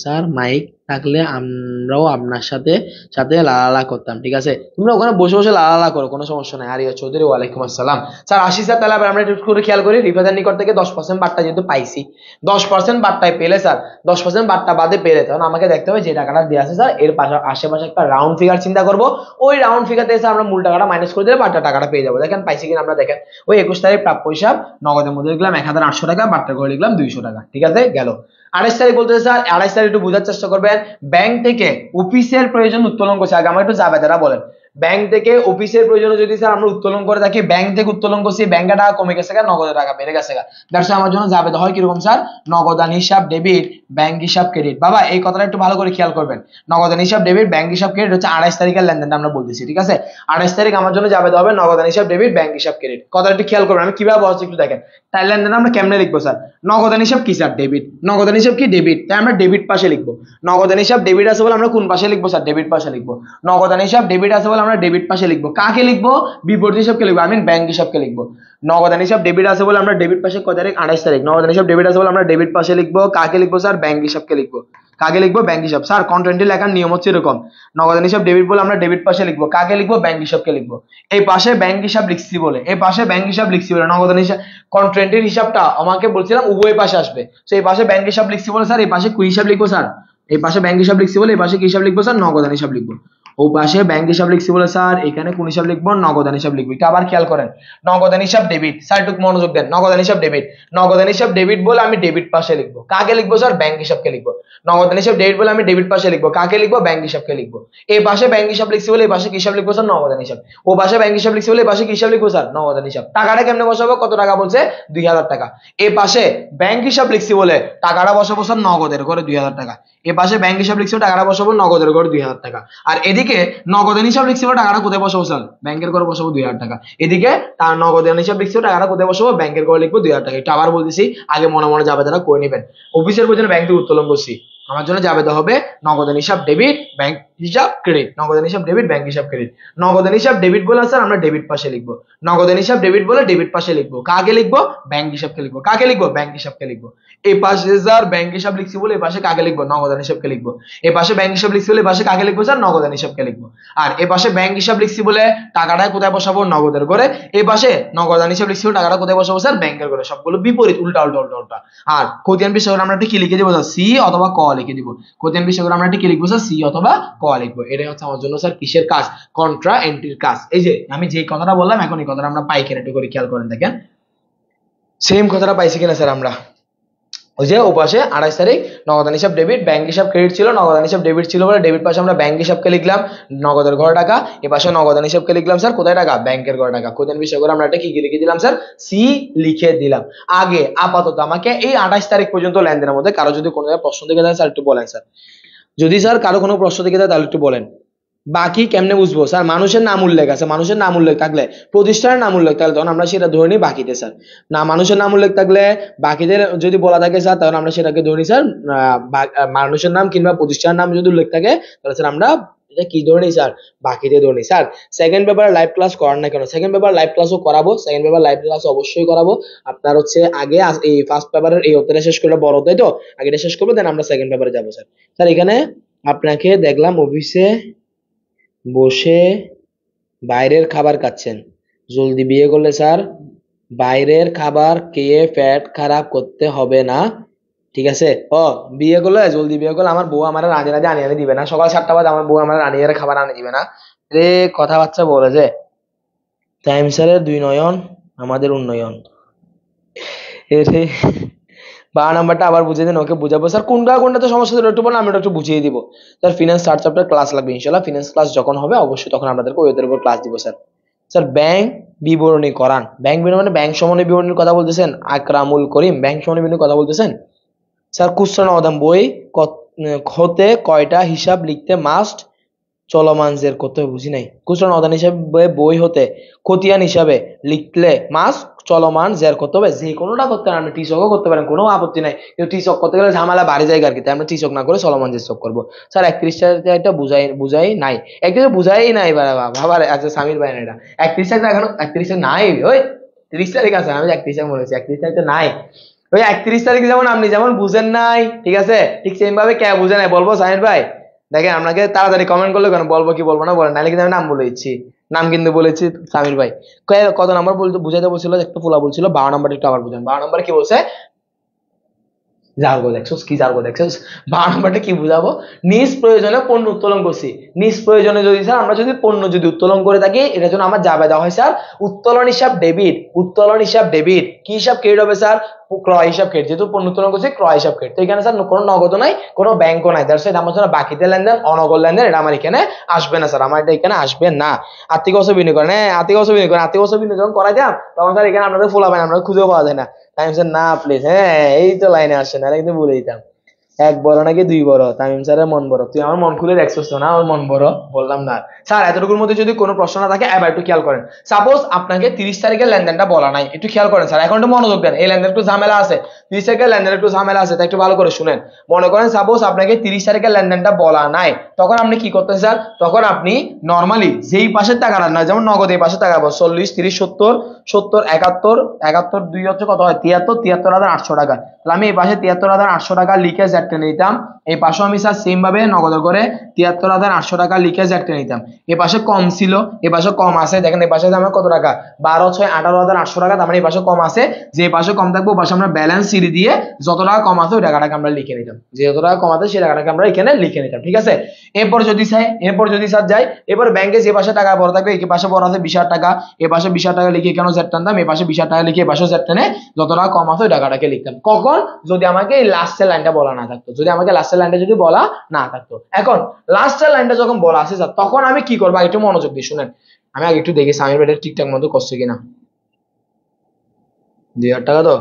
স্যার মাইক থাকলে আমরাও আপনার সাথে সাথে লালালা করতাম, ঠিক আছে? তোমরা ওখানে বসে বসে লালালা করো, কোনো সমস্যা নাই। আরিয়া চৌধুরী, ওয়ালাইকুম আসসালাম। স্যার আসি স্যার, তাহলে আবার আমরা একটু করে খেয়াল করি। রিফাতের নিকট থেকে 10% বার্তা যেহেতু পাইছি, 10% বার্তায় পেলে স্যার, 10% বার্তা বাদে পেলে, তখন আমাকে দেখতে হবে যে টাকাটা দেওয়া আছে স্যার এর পাশে আশেপাশে একটা রাউন্ড ফিগার চিন্তা করব। ওই রাউন্ড ফিগার থেকে স্যার আমরা মূল টাকাটা মাইনাস করে দিলে বার্তা টাকাটা পেয়ে যাবো। দেখেন পাইছি কিনা আমরা, দেখেন ওই 21 তারিখ প্রাপ্য হিসাব নগদের মধ্যে লিখলাম 1800 টাকা, বার্তা করে লিখলাম 200 টাকা, ঠিক আছে গেল। 28 তারিখ বলতেছে স্যার, 28 তারিখ একটু বোঝার চেষ্টা করবেন। ব্যাংক থেকে অফিসের প্রয়োজন উত্তোলন করছে, আগে আমার একটু জাবেদারা বলেন। ব্যাংক থেকে অফিসের প্রয়োজনে যদি স্যার আমরা উত্তোলন করে থাকি, ব্যাংক থেকে উত্তোলন করছি, ব্যাংকে টাকা কমে গেছে গা, নগদে টাকা বেড়ে গেছে গা, দ্যাটস আমার জন্য জাবেদা হয় কিরকম স্যার? নগদান হিসাব ডেবিট, ব্যাংক হিসাব ক্রেডিট। বাবা এই কথাটা একটু ভালো করে খেয়াল করবেন। নগদান হিসাব ডেবিট, ব্যাংক হিসাব ক্রেডিট হচ্ছে 28 তারিখের লেনদেনটা আমরা বলতেছি, ঠিক আছে? 28 তারিখ আমার জন্য জাবেদা হবে নগদান হিসাব ডেবিট, ব্যাংক হিসাব ক্রেডিট। কথাটা একটু খেয়াল করবেন, আমি কিভাবে বলছি একটু দেখেন। তাই লেনদেন আমরা কেমনে লিখবো স্যার? নগদান হিসাব কি স্যার? ডেবিট। নগদান হিসাব কি? ডেবিট। তাই আমরা ডেবিট পাশে লিখবো। নগদান হিসাব ডেবিট আছে বলে আমরা কোন পাশে লিখবো স্যার? ডেবিট পাশে লিখবো। নগদান হিসাব ডেবিট আছে বলে আমরা ডেবিট পাশে লিখবো। কাকে লিখবো? বিপরীত হিসাবকে লিখবো, আমি ব্যাংক হিসাবকে লিখবো। নগদান হিসাব ডেবিট আছে বলে আমরা ডেবিট পাশে কত তারিখ? 28 তারিখ। নগদান হিসাব ডেবিট আছে বলে আমরা ডেবিট পাশে লিখবো। কাকে লিখবো স্যার? ব্যাংক হিসাবকে লিখবো। কাকে লিখবো? ব্যাংক হিসাব। স্যার কন্টেন্টে লেখার নিয়ম হচ্ছে এরকম, নগদান হিসাব ডেবিট বলে আমরা ডেবিট পাশে লিখবো। কাকে লিখবো? ব্যাংক হিসাবকে লিখবো। এই পাশে ব্যাংক হিসাব লিখছি বলে, এই পাশে ব্যাংক হিসাব লিখছি বলে নগদান হিসাব, কন্টেন্টের হিসাবটা আমাকে বলছিলাম উভয় পাশে আসবে, তো এই পাশে ব্যাংক হিসাব লিখছি বলে স্যার এই পাশে কি হিসাব লিখবো স্যার? এই পাশে ব্যাংক হিসাব লিখছি বলে এই পাশে কি হিসাব লিখবো স্যার? নগদান হিসাব লিখবো। ও পাশে ব্যাংক হিসাব লিখছি বলে স্যার এখানে কোন হিসাব লিখবো? নগদান হিসাব লিখবো। এটা আবার খেয়াল করেন, নগদান হিসাব ডেবিট, স্যার একটু মনোযোগ দেন। নগদান হিসাব ডেবিট, নগদান হিসাব ডেবিট বলে আমি ডেবিট পাশে লিখবো। কাকে লিখবো স্যার? ব্যাংক হিসাবকে লিখবো। নগদান হিসাব ডেবিট বলে আমি ডেবিট পাশে লিখবো। কাকে লিখবো? ব্যাংক হিসাবকে লিখবো। এই পাশে ব্যাংক হিসাব লিখছি বলে এই পাশে কি হিসাব লিখবো স্যার? নগদান হিসাব। ও পাশে ব্যাংক হিসাব লিখছি বলে এই পাশে কি হিসাব লিখবো স্যার? নগদান হিসাব। টাকাটা কেমনে বসাবো? কত টাকা বলছে? 2000 টাকা। এই পাশে ব্যাংক হিসাব লিখছি বলে টাকাটা বসাবো স্যার নগদের ঘরে 2000 টাকা। এ পাশে ব্যাংক হিসাব লিখছি টাকাটা বসাবো নগদের ঘরে 2000 টাকা। আর এদিকে নগদান হিসাব লিখছি টাকাটা কোথায় বসাবো স্যার? ব্যাংকের ঘরে বসাবো 2000 টাকা। এদিকে তার নগদান হিসাব লিখছি টাকাটা কোথায় বসাবো? ব্যাংকের ঘরে লিখবো 2000 টাকা। এটা আবার বলতেছি, আগে মনে মনে যাবে তারা করে নেবেন। অফিসের প্রয়োজনে ব্যাংক থেকে উত্তোলন করছি, আমার জন্য জাবেদা হবে নগদান হিসাব ডেবিট, ব্যাংক হিসাব ক্রেডিট। নগদান হিসাব ডেবিট, ব্যাংক হিসাব ক্রেডিট। নগদান হিসাব ডেবিট বলে স্যার আমরা ডেবিট পাশে লিখবো। নগদান হিসাব ডেবিট বলে ডেবিট পাশে লিখবো। কাকে লিখবো? ব্যাংক হিসাবকে লিখবো। কাকে লিখবো? ব্যাংক হিসাবকে লিখবো। এই পাশে স্যার ব্যাংক হিসাব লিখছি বলে এই পাশে কাকে লিখবো? নগদান হিসাবকে লিখবো। এই পাশে ব্যাংক হিসাব লিখছি বলে এই পাশে কাকে লিখবো স্যার? নগদান হিসাবকে লিখবো। আর এই পাশে ব্যাংক হিসাব লিখছি বলে টাকাটা কোথায় বসাবো? নগদের ঘরে। এই পাশে নগদান হিসাব লিখছি বলে টাকাটা কোথায় বসাবো স্যার? ব্যাংকের ঘরে। সবগুলো বিপরীত, উল্টা উল্টা উল্টা উল্টা। আর খতিয়ান বিষয়গুলো আমরা কি লিখে দিব স্যার? সি অথবা ক লিখে দিব। খতিয়ান বিষয়গুলো আমরা কি লিখবো স্যার? সি অথবা ক লিখবো। এটাই হচ্ছে আমার জন্য স্যার কিসের কাজ? কন্ট্রা এন্ট্রির কাজ। এই যে আমি যে কথাটা বললাম এখন এই কথাটা আমরা পাই কিনা একটু করে খেয়াল করেন, দেখেন সেম কথাটা পাইছি কিনা স্যার আমরা। ওই যে ওপাশে 28 তারিখ নগদান হিসাব ডেবিট, ব্যাংক হিসাব ক্রেডিট ছিল, নগদান হিসাব ডেবিট ছিল বলে ডেবিট পাশে আমরা ব্যাংক হিসাবকে লিখলাম নগদের ঘরে টাকা। এ পাশে নগদান হিসাবকে লিখলাম স্যার কোথায় টাকা? ব্যাংকের ঘরে টাকা। কোন বিষয় করে আমরা এটা কি লিখে দিলাম স্যার? সি লিখে দিলাম। আগে আপাতত আমাকে এই 28 তারিখ পর্যন্ত লেনদেনের মধ্যে কারো যদি কোনো প্রশ্ন থেকে থাকে স্যার একটু বলেন স্যার। যদি স্যার কারো কোনো প্রশ্ন থেকে থাকে তাহলে একটু বলেন। বাকি কেমনে বুঝবো স্যার? মানুষের নাম উল্লেখ আছে, মানুষের নাম উল্লেখ থাকলে, প্রতিষ্ঠানের নাম উল্লেখ থাকলে তখন আমরা সেটা ধরে নিই বাকিতে স্যার। না মানুষের নাম উল্লেখ থাকলে বাকিদের যদি বলা থাকে স্যার তখন আমরা সেটাকে ধরে নিই স্যার মানুষের নাম কিংবা প্রতিষ্ঠানের নাম যদি উল্লেখ থাকে তাহলে স্যার আমরা এটা কি ধরে নিই স্যার? বাকিতে ধরে নিই স্যার। সেকেন্ড পেপারে লাইভ ক্লাস করার না কেন? সেকেন্ড পেপার লাইভ ক্লাসও করাবো, সেকেন্ড পেপার লাইভ ক্লাস অবশ্যই করাবো। আপনার হচ্ছে আগে এই ফার্স্ট পেপারের এই অধ্যায়টা শেষ করলে বড় তাই তো, আগে এটা শেষ করবো দেন আমরা সেকেন্ড পেপারে যাবো স্যার। স্যার এখানে আপনাকে দেখলাম অফিসে বসে বাইরের খাবার খাচ্ছেন। জলদি বিয়ে করলে স্যার বাইরের খাবার খেয়ে পেট খারাপ করতে হবে না, ঠিক আছে? বিয়ে করলে জলদি বিয়ে করলে আমার বউ আমার রাঁধে রাঁধে আনিয়ে দিবে না, সকাল 7টা বাজে আমার বউ আমার রানিয়ে খাবার আনিয়ে দিবে না রে। কথাবার্তা বলে যে টাইম স্যারের 2 নয়ন আমাদের উন্নয়ন। এরে 12 নাম্বারটা আবার বুঝিয়ে দেন, ওকে বুঝাবো স্যার। কোনটাতে সমস্যা ছিল একটু বলেন, আমি একটু বুঝিয়ে দিব স্যার। ফিনান্স 4 চ্যাপ্টার ক্লাস লাগবে ইনশাআল্লাহ। ফিনান্স ক্লাস যখন হবে অবশ্যই তখন আপনাদেরকে ওদের উপর ক্লাস দিব স্যার। স্যার ব্যাংক বিবরণী করান। ব্যাংক বিবরণী মানে ব্যাংক সমন্বয় বিবরণীর কথা বলতেছেন? আকরামুল করিম ব্যাংক সমন্বয় বিবরণীর কথা বলতেছেন? স্যার খুচরা নগদান বই হতে কয়টা হিসাব লিখতে মাস্ট চলমান জের করতে হবে, বুঝি নাই। খুচরা নদান হিসাবে বই হতে খতিয়ান হিসাবে লিখলে মাস চলমান জের করতে হবে, যে কোনোটা করতে পারেন, আপনি টিচকও করতে পারেন, কোনো আপত্তি নাই, কিন্তু টিচক করতে গেলে ঝামেলা বাড়ি যায় আর কি, তাই আমরা টিচক না করে চলমান জের চক করবো। স্যার 31টা বুঝাই নাই, একদিকে বুঝাই নাই বাবা। আচ্ছা সামির ভাই না, এটা 31 তারিখ এখনো 31 তারিখ নাই, ওই 30 তারিখ আছে, আমি 31 তারিখ বলেছি, 31 তারিখ নাই। ওই 31 তারিখ যেমন আপনি যেমন বুঝেন নাই, ঠিক আছে, ঠিক সেম ভাবে কে বুঝে নাই বলবো সামির ভাই। দেখেন আপনাকে তাড়াতাড়ি কমেন্ট করলে কেন, বলবো কি বলবো না বলেন, নাহলে কিন্তু আমি নাম বলে দিচ্ছি, নাম কিন্তু বলেছি সামির ভাই। কত নাম্বার বলতে বুঝাইতে বলছিল, একটা ফুলা বলছিল 12 নাম্বার, একটু আবার বুঝেন 12 নাম্বার কি বলছে। জার্গো দেখছস, কি জার্গো দেখছস, 12 নাম্বারটা কি বুঝাবো, নিজ প্রয়োজনে পণ্য উত্তোলন করছি। নিজ প্রয়োজনে যদি স্যার আমরা যদি পণ্য যদি উত্তোলন করে থাকি, এটার জন্য আমার যাবে দেওয়া হয় স্যার উত্তোলন হিসাব ডেবিট, উত্তোলন হিসাব ডেবিট, কি হিসাব ক্রেডিট হবে স্যার, ক্রয় হিসাব ক্রেডিট, যেহেতু পণ্য উত্তোলন করছি ক্রয় হিসাব ক্রেডিট, তো এখানে স্যার কোনো নগদ নাই, কোনো ব্যাংকও নাই, দ্যাটস আমার জন্য বাকিতে লেনদেন, অনগদ লেনদেন, এটা আমার এখানে আসবে না স্যার, আমার এটা এখানে আসবে না। আর্থিক অবস্থা বিনিয়োগ করেন, হ্যাঁ আর্থিক অবস্থা বিনিয়োগ করেন, আর্থিক অবস্থা বিনিয়োগ যখন করাই দাম, তখন স্যার এখানে আপনাদের ফোলা পায় না, আপনাদের খুঁজেও পাওয়া যায় না। তামিম স্যার না প্লিজ, হ্যাঁ এই তো লাইনে আসছে না, কিন্তু বলে দিতাম। এক বড় নাকি দুই বড়, তামিম স্যারের মন বড়, তুই আমার মন খুলে দেখছিস তো না, আমার মন বড় বললাম না। স্যার এতটুকুর মধ্যে যদি কোনো প্রশ্ন না থাকে এবার একটু খেয়াল করেন, সাপোজ আপনাকে 30 তারিখের লেনদেনটা বলা নাই, একটু খেয়াল করেন স্যার, এখন একটু মনোযোগ দেন, এই লেনদেন একটু ঝামেলা আছে, 30 তারিখের লেনদেন একটু ঝামেলা আছে, তাই একটু ভালো করে শুনেন। মনে করেন সাপোজ আপনাকে 30 তারিখের লেনদেনটা বলা নাই, তখন আপনি কি করতেন স্যার, তখন আপনি নর্মালি যেই পাশের টাকাটা না, যেমন নগদ এই পাশে টাকা 40 30 70 70 71 71 2 হচ্ছে কত হয় 73 73,800 টাকা, তাহলে আমি এই পাশে 73,800 টাকা লিখে জেডটা নিতাম, এই পাশেও আমি স্যার সেম ভাবে নগদ করে 73,800 টাকা লিখে জেডটা নিতাম। এই পাশে কম ছিল, এই পাশে কম আছে, দেখেন এই পাশে আমার কত টাকা 12 6 18,800 টাকা, তার মানে এই পাশে কম আছে, যে পাশে কম থাকবে ওই পাশে আমরা ব্যালেন্স সিডি দিয়ে যত টাকা কম আছে ওই টাকাটাকে আমরা লিখে নিতাম, যে যত টাকা কম আছে সেই টাকাটাকে আমরা এখানে লিখে নিতাম, ঠিক আছে। এরপর যদি স্যার যাই, এরপর ব্যাংকে যে পাশে টাকা বড় থাকবে, এই পাশে বড় আছে 20,000 টাকা, এই পাশে 20,000 টাকা লিখে কেন জেড টানতাম, এই পাশে 20,000 টাকা লিখে এই পাশে জেড টানে যত টাকা কম আছে ওই টাকাটাকে লিখতাম, কখন, যদি আমাকে এই লাস্টের লাইনটা বলা না থাকতো, যদি আমাকে লাস্টের লাইনটা যদি বলা না থাকতো। এখন লাস্টের লাইনটা যখন বলা আছে স্যার, তখন আমি কি করবো একটু মনোযোগ দিয়ে শুনেন, আমি আগে একটু দেখি সামির ভাই ঠিকঠাক মতো করছে কিনা। 2,000 টাকা তো,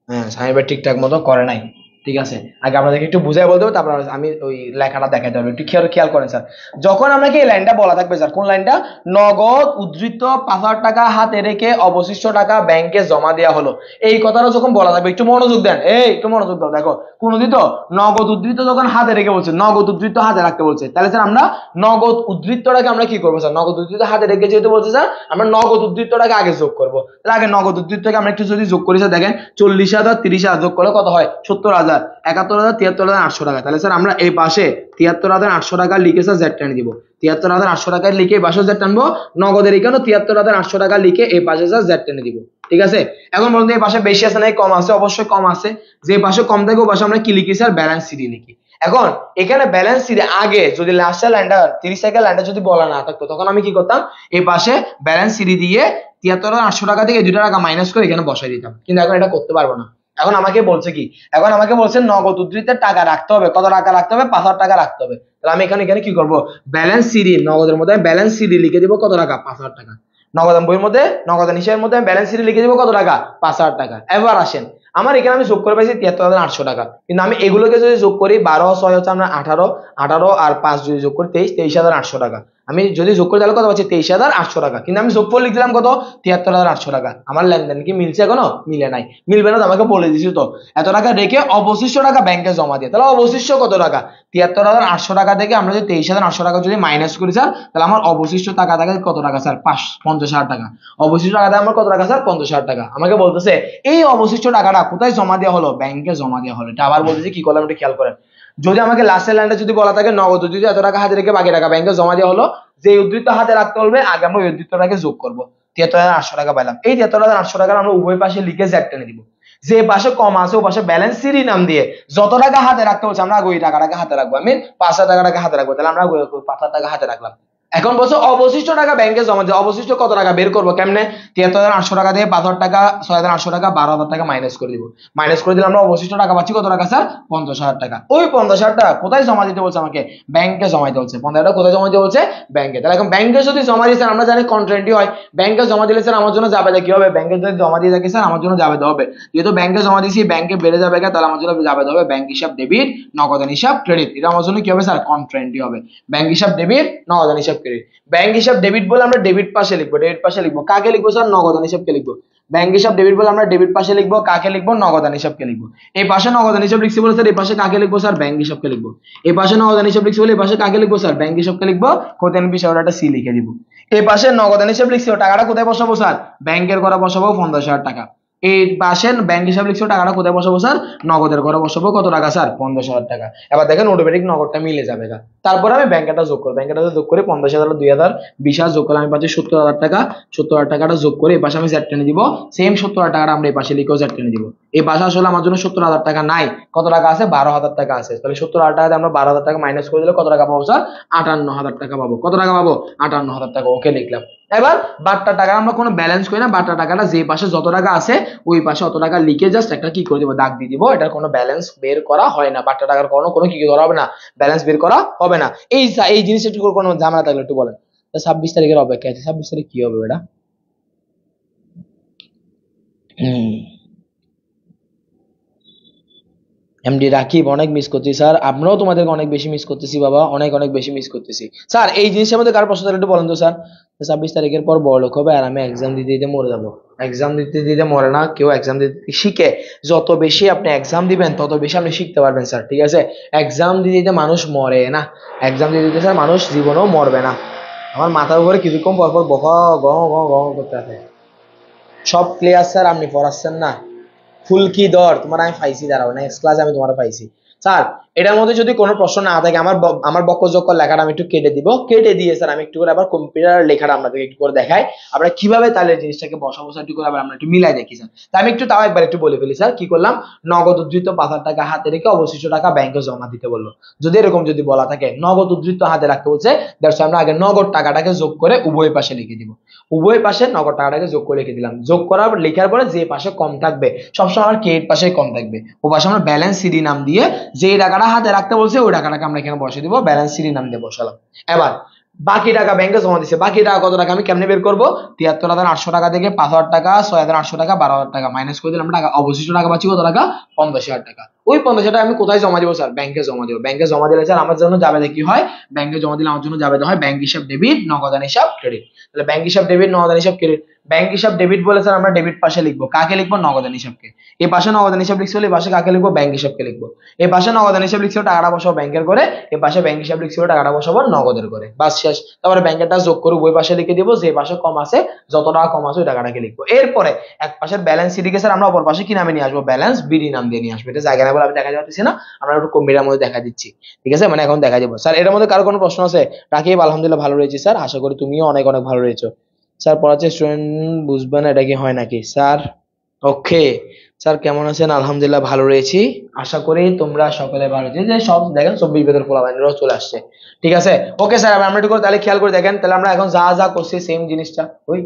হ্যাঁ সামির ভাই ঠিকঠাক মতো করে নাই, ঠিক আছে। আগে আপনাদেরকে একটু বুঝাই বলতে হবে, তারপর আমি ওই লেখাটা দেখাতে পারবো, একটু খেয়াল করেন স্যার। যখন আপনাকে এই লাইনটা বলা থাকবে স্যার, কোন লাইনটা, নগদ উদ্ধৃত 5,000 টাকা হাতে রেখে অবশিষ্ট টাকা ব্যাংকে জমা দেওয়া হলো, এই কথাটা যখন বলা থাকবে, একটু মনোযোগ দেন, এই একটু মনোযোগ দাও, দেখো কোন উদ্ধৃত, নগদ উদ্ধৃত যখন হাতে রেখে বলছে, নগদ উদ্ধৃত হাতে রাখতে বলছে, তাহলে স্যার আমরা নগদ উদ্ধৃতটাকে আমরা কি করবো স্যার, নগদ উদ্ধৃত হাতে রেখে যেহেতু বলছে স্যার, আমরা নগদ উদ্ধৃতটাকে আগে যোগ করবো, তাহলে আগে নগদ উদ্ধৃতটাকে আমরা একটু যদি যোগ করি স্যার, দেখেন 40,000 30,000 যোগ করলে কত হয় 70,000 71,000 73,800 টাকা, তাহলে স্যার আমরা এই পাশে 73,800 টাকা লিখে স্যার জেড টান দিব, 73,800 টাকা লিখে এই পাশে জেড টানবো, নগদের এখানে 73,800 টাকা লিখে এই পাশে স্যার জেড টেনে দিব, ঠিক আছে। এখন বলুন এই পাশে বেশি আছে না কম আছে, অবশ্যই কম আছে, যে পাশে কম থাকে ওই পাশে আমরা কি লিখি স্যার, ব্যালেন্স সিডি লিখি। এখন এখানে ব্যালেন্স সিডি আগে যদি লাস্টের লাইনটা 30 সেকেন্ড লাইনটা যদি বলা না থাকতো, তখন আমি কি করতাম, এই পাশে ব্যালেন্স সিডি দিয়ে 73,800 টাকা থেকে 2 টাকা মাইনাস করে এখানে বসাই দিতাম, কিন্তু এখন এটা করতে পারবো না। এখন আমাকে বলছে কি, এখন আমাকে বলছে নগদ উদ্ধৃতের টাকা রাখতে হবে, কত টাকা রাখতে হবে, 5,000 টাকা রাখতে হবে, তাহলে আমি এখানে কি করব, ব্যালেন্স সিডি নগদের মধ্যে ব্যালেন্স সিডি লিখে দিব কত টাকা, 5,000 টাকা, নগদান বইয়ের মধ্যে নগদান হিসাবের মধ্যে ব্যালেন্স সিডি লিখে দিব কত টাকা, 5,000 টাকা। এবার আসেন, আমার এখানে আমি যোগ করে পাইছি 73,800 টাকা, কিন্তু আমি এগুলোকে যদি যোগ করি 12 6 হচ্ছে আমরা 18 18 আর 5 যদি যোগ করি 23,800 টাকা, আমি যদি যোগ করি তাহলে কত পাচ্ছি 23,800 টাকা, কিন্তু আমি যোগফল লিখলাম কত 73,800 টাকা। আমার লেনদেন কি মিলছে, এখনো মিলে নাই, মিলবে না তো আমাকে বলে দিছি তো, এত টাকা রেখে অবশিষ্ট টাকা ব্যাংকে জমা দিয়ে, তাহলে অবশিষ্ট কত টাকা 73,800 টাকা থেকে আমরা যদি 23,800 টাকা যদি মাইনাস করি স্যার, তাহলে আমার অবশিষ্ট টাকা থাকে কত টাকা স্যার, 50,000 টাকা, অবশিষ্ট টাকা আমার কত টাকা স্যার 50,000 টাকা। আমাকে বলতেছে এই অবশিষ্ট টাকাটা কোথায় জমা দেওয়া হলো, ব্যাংকে জমা দেওয়া হলো, এটা আবার বলতেছি কি করলাম একটু খেয়াল করেন। যদি আমাকে লাস্টের লাইনটা যদি বলা থাকে নগদ উদ্ধৃত এত টাকা হাতে রেখে বাকি টাকা ব্যাংকে জমা দেওয়া হলো, যে উদ্ধৃত হাতে রাখতে হবে আগে আমরা ওই উদ্ধৃতটাকে যোগ করবো, 73,800 টাকা পাইলাম, এই 73,800 টাকা আমরা উভয় পাশে লিখে জ্যাক টেনে দিব, যে পাশে কম আছে ও পাশে ব্যালেন্স সিডি নাম দিয়ে যত টাকা হাতে রাখতে বলছে আমরা ওই টাকাটাকে হাতে রাখবো, আমি 5,000 টাকাটাকে হাতে রাখবো, তাহলে আমরা 5,000 টাকা হাতে রাখলাম। এখন বলছো অবশিষ্ট টাকা ব্যাংকে জমা দিতে, অবশিষ্ট কত টাকা বের করবো কেমনে? 73,800 টাকা দিয়ে 5,000 টাকা, 6,800 টাকা, 12,000 টাকা মাইনাস করে দিব। মাইনাস করে দিলে আমরা অবশিষ্ট টাকা পাচ্ছি কত টাকা স্যার? 50,000 টাকা। ওই 50,000 টাকা কোথায় জমা দিতে বলছে আমাকে? ব্যাংকে জমা দিতে বলছে। 50,000 টাকা কোথায় জমা দিতে বলছে? ব্যাংকে। তাহলে এখন ব্যাংকে যদি জমা দিই স্যার, আমরা জানি কন্ট্রাক্টই হয়, ব্যাংকে জমা দিলে স্যার আমার জন্য যাবে কি হবে? ব্যাংকে যদি জমা দিয়ে থাকি স্যার আমার জন্য যাবে হবে, যেহেতু ব্যাংকে জমা দিয়েছি ব্যাংকে বেড়ে যাবে, তাহলে আমার জন্য যাবে হবে ব্যাংক হিসাব ডেবিট, নগদান হিসাব ক্রেডিট। এটা আমার জন্য কি হবে স্যার? কন্ট্রাক্টই হবে। ব্যাংক হিসাব ডেবিট, নগদান হিসাব ক্রেডিট। ব্যাংক হিসাব ডেবিট বলে আমরা ডেবিট পাশে লিখবো, ডেবিট পাশে লিখবো কাকে লিখবো স্যার? নগদান হিসাবকে লিখবো। ব্যাংক হিসাব ডেবিট বলে আমরা ডেবিট পাশে লিখবো কাকে লিখবো? নগদান হিসাবকে লিখবো। এই পাশে নগদান হিসাব লিখছি বলে স্যার এই পাশে কাকে লিখবো স্যার? ব্যাংক হিসাবকে লিখবো। এই পাশে নগদান হিসাব লিখছি বলে এই পাশে কাকে লিখবো স্যার? ব্যাংক হিসাবকে লিখবো। কোতেন বিষয়টা একটা সি লিখে দিব। এই পাশে নগদান হিসাব লিখছি, টাকাটা কোথায় বসাবো স্যার? ব্যাংকের ঘরে বসাবো 50,000 টাকা। এই পাশে ব্যাংক হিসাব লিখছো, টাকাটা কোথায় বসাবো স্যার? নগদের ঘরে বসাবো। কত টাকা স্যার? 50,000 টাকা। এবার দেখেন অটোমেটিক নগদটা মিলে যাবে। তারপরে আমি ব্যাংকটা যোগ করবো, ব্যাংকটা যোগ করে 50,000 2,000 20,000 যোগ করে আমি পাচ্ছি 70,000 টাকা। 70,000 টাকাটা যোগ করে এই পাশে আমি জেড টেনে দিব। সেম 70,000 টাকাটা আমরা এই পাশে লিখেও জেড টেনে দিব। এই পাশে আসলে আমার জন্য 70,000 টাকা নাই, কত টাকা আছে? 12,000 টাকা আছে। তাহলে 70,000 টাকা আমরা 12,000 টাকা মাইনাস করে দিলে কত টাকা পাবো স্যার? 58,000 টাকা পাবো। কত টাকা পাবো? 58,000 টাকা। ওকে লিখলাম। এবার বাট্টা টাকা আমরা কোনো ব্যালেন্স করি না, বাট্টা টাকাটা যে পাশে যত টাকা আছে ওই পাশে অত টাকা লিখে জাস্ট একটা কি করে দিব? দাগ দিয়ে দিব। এটার কোনো ব্যালেন্স বের করা হয় না, বাট্টা টাকার কোনো কি করা হবে না? ব্যালেন্স বের করা হবে না। এই জিনিসটা একটু কোনো ঝামেলা থাকলে একটু বলেন। 26 তারিখের অপেক্ষা আছে, 26 তারিখ কি হবে এটা? এমডি রাকিব, অনেক মিস করছি স্যার। আমরাও তোমাদেরকে অনেক বেশি মিস করতেছি বাবা, অনেক অনেক বেশি মিস করতেছি স্যার। এই জিনিসের মধ্যে কার প্রশ্ন থাকে একটু বলেন তো স্যার। 26 তারিখের পর বড়লোক হবে আর আমি এক্সাম দিতে দিতে মরে যাবো। এক্সাম দিতে দিতে মরে না কেউ, এক্সাম দিতে শিখে। যত বেশি আপনি এক্সাম দিবেন তত বেশি আপনি শিখতে পারবেন স্যার, ঠিক আছে? এক্সাম দিতে দিতে মানুষ মরে না, এক্সাম দিতে দিতে স্যার মানুষ জীবনেও মরবে না। আমার মাথার উপরে কিছুক্ষণ পরপর বকা গ গ গ করতে আছে। সব ক্লিয়ার স্যার, আপনি পড়াচ্ছেন না। ফুলকি দর তোমার আমি পাইছি, দাঁড়াও নেক্সট ক্লাসে আমি তোমার পাইছি স্যার। এটার মধ্যে যদি কোনো প্রশ্ন না থাকে আমার বক্তব্য লেখাটা আমি একটু কেটে দিব, কেটে দিয়ে স্যার আমি একটু করে আবার কম্পিউটার লেখাটা আপনাদেরকে একটু করে দেখাই আমরা কিভাবে তাহলে জিনিসটাকে বসা বসা একটু করে আবার আমরা একটু মিলাই দেখি স্যার। তাই আমি একটু তাও একবার একটু বলে ফেলি স্যার। কি করলাম? নগদ উদ্ধৃত 5,000 টাকা হাতে রেখে অবশিষ্ট টাকা ব্যাংকে জমা দিতে বললো। যদি এরকম যদি বলা থাকে নগদ উদ্ধৃত হাতে রাখতে বলছে, দ্যাটস আমরা আগে নগদ টাকাটাকে যোগ করে উভয় পাশে লিখে দিব। উভয় পাশে নগদ টাকাটাকে যোগ করে লিখে দিলাম। যোগ করার লেখার পরে যে পাশে কম থাকবে সবসময় আমার ক্রেডিট পাশে কম থাকবে, ও পাশে আমরা ব্যালেন্স সিডি নাম দিয়ে যে টাকাটা হাতে রাখতে বলছে ওই টাকাটাকে আমরা এখানে বসে দিব, ব্যালেন্স সিডি নাম দিয়ে বসালাম। এবার বাকি টাকা ব্যাংকে জমা দিচ্ছে, বাকি টাকা কত টাকা আমি কেমনে বের করবো? 73,800 টাকা থেকে 5,000 টাকা, 6,800 টাকা, 12,000 টাকা মাইনাস করে দিলাম। টাকা অবশিষ্ট টাকা পাচ্ছি কত টাকা? 50,000 টাকা। ওই 50,000 টাকা আমি কোথায় জমা দিব স্যার? ব্যাংকে জমা দিব। ব্যাংকে জমা দিলে স্যার আমার জন্য যাবে কি হয়? ব্যাংকে জমা দিলে আমার জন্য যাবে হয় ব্যাংক হিসাব ডেবিট, নগদান হিসাব ক্রেডিট। তাহলে ব্যাংক হিসাব ডেবিট, নগদান হিসাব ক্রেডিট। ব্যাংক হিসাব ডেবিট বলে স্যার আমরা ডেবিট পাশে লিখবো কাকে? লিখবো নগদান হিসাবকে। এই পাশে নগদান হিসাব লিখছি বলে এই পাশে কাকে লিখবো? ব্যাংক হিসাবকে লিখবো। এই পাশে নগদান হিসাব লিখছি টাকাটা বসাবো ব্যাংকের করে, এই পাশে ব্যাংক হিসাব লিখছি টাকাটা বসাবো নগদের করে, বাস শেষ। তারপরে ব্যাংকের টাকা যোগ করে ওই পাশে লিখে দিব, যে পাশে কম আছে যত টাকা কম আছে ওই টাকাটাকে লিখবো। এরপরে এক পাশের ব্যালেন্স সিডিকে স্যার আমরা অপর পাশে কি নামে নিয়ে আসবো? ব্যালেন্স বিডি নাম দিয়ে নিয়ে আসবো। এটা জায়গা না বলে আমি দেখা যাচ্ছি না, আমরা একটু কম্পিউটার মধ্যে দেখা দিচ্ছি, ঠিক আছে? মানে এখন দেখা যাবো স্যার। এর মধ্যে কারো কোনো প্রশ্ন আছে? রাকিব আলহামদুলিল্লাহ ভালো রয়েছে স্যার, আশা করি তুমিও অনেক অনেক ভালো রয়েছো স্যার। পড়াচ্ছে স্টুডেন্ট বুঝবে না এটা কি হয় নাকি স্যার? ওকে স্যার, কেমন আছেন? আলহামদুলিল্লাহ ভালো রয়েছি, আশা করি তোমরা সকলে ভালো আছো। যে সব দেখেন 24 বেতন পোলাপাইনরাও চলে আসছে, ঠিক আছে? ওকে স্যার, আমরা একটু করে তাহলে খেয়াল করে দেখেন। তাহলে আমরা এখন যা যা করছি সেম জিনিসটা, ওই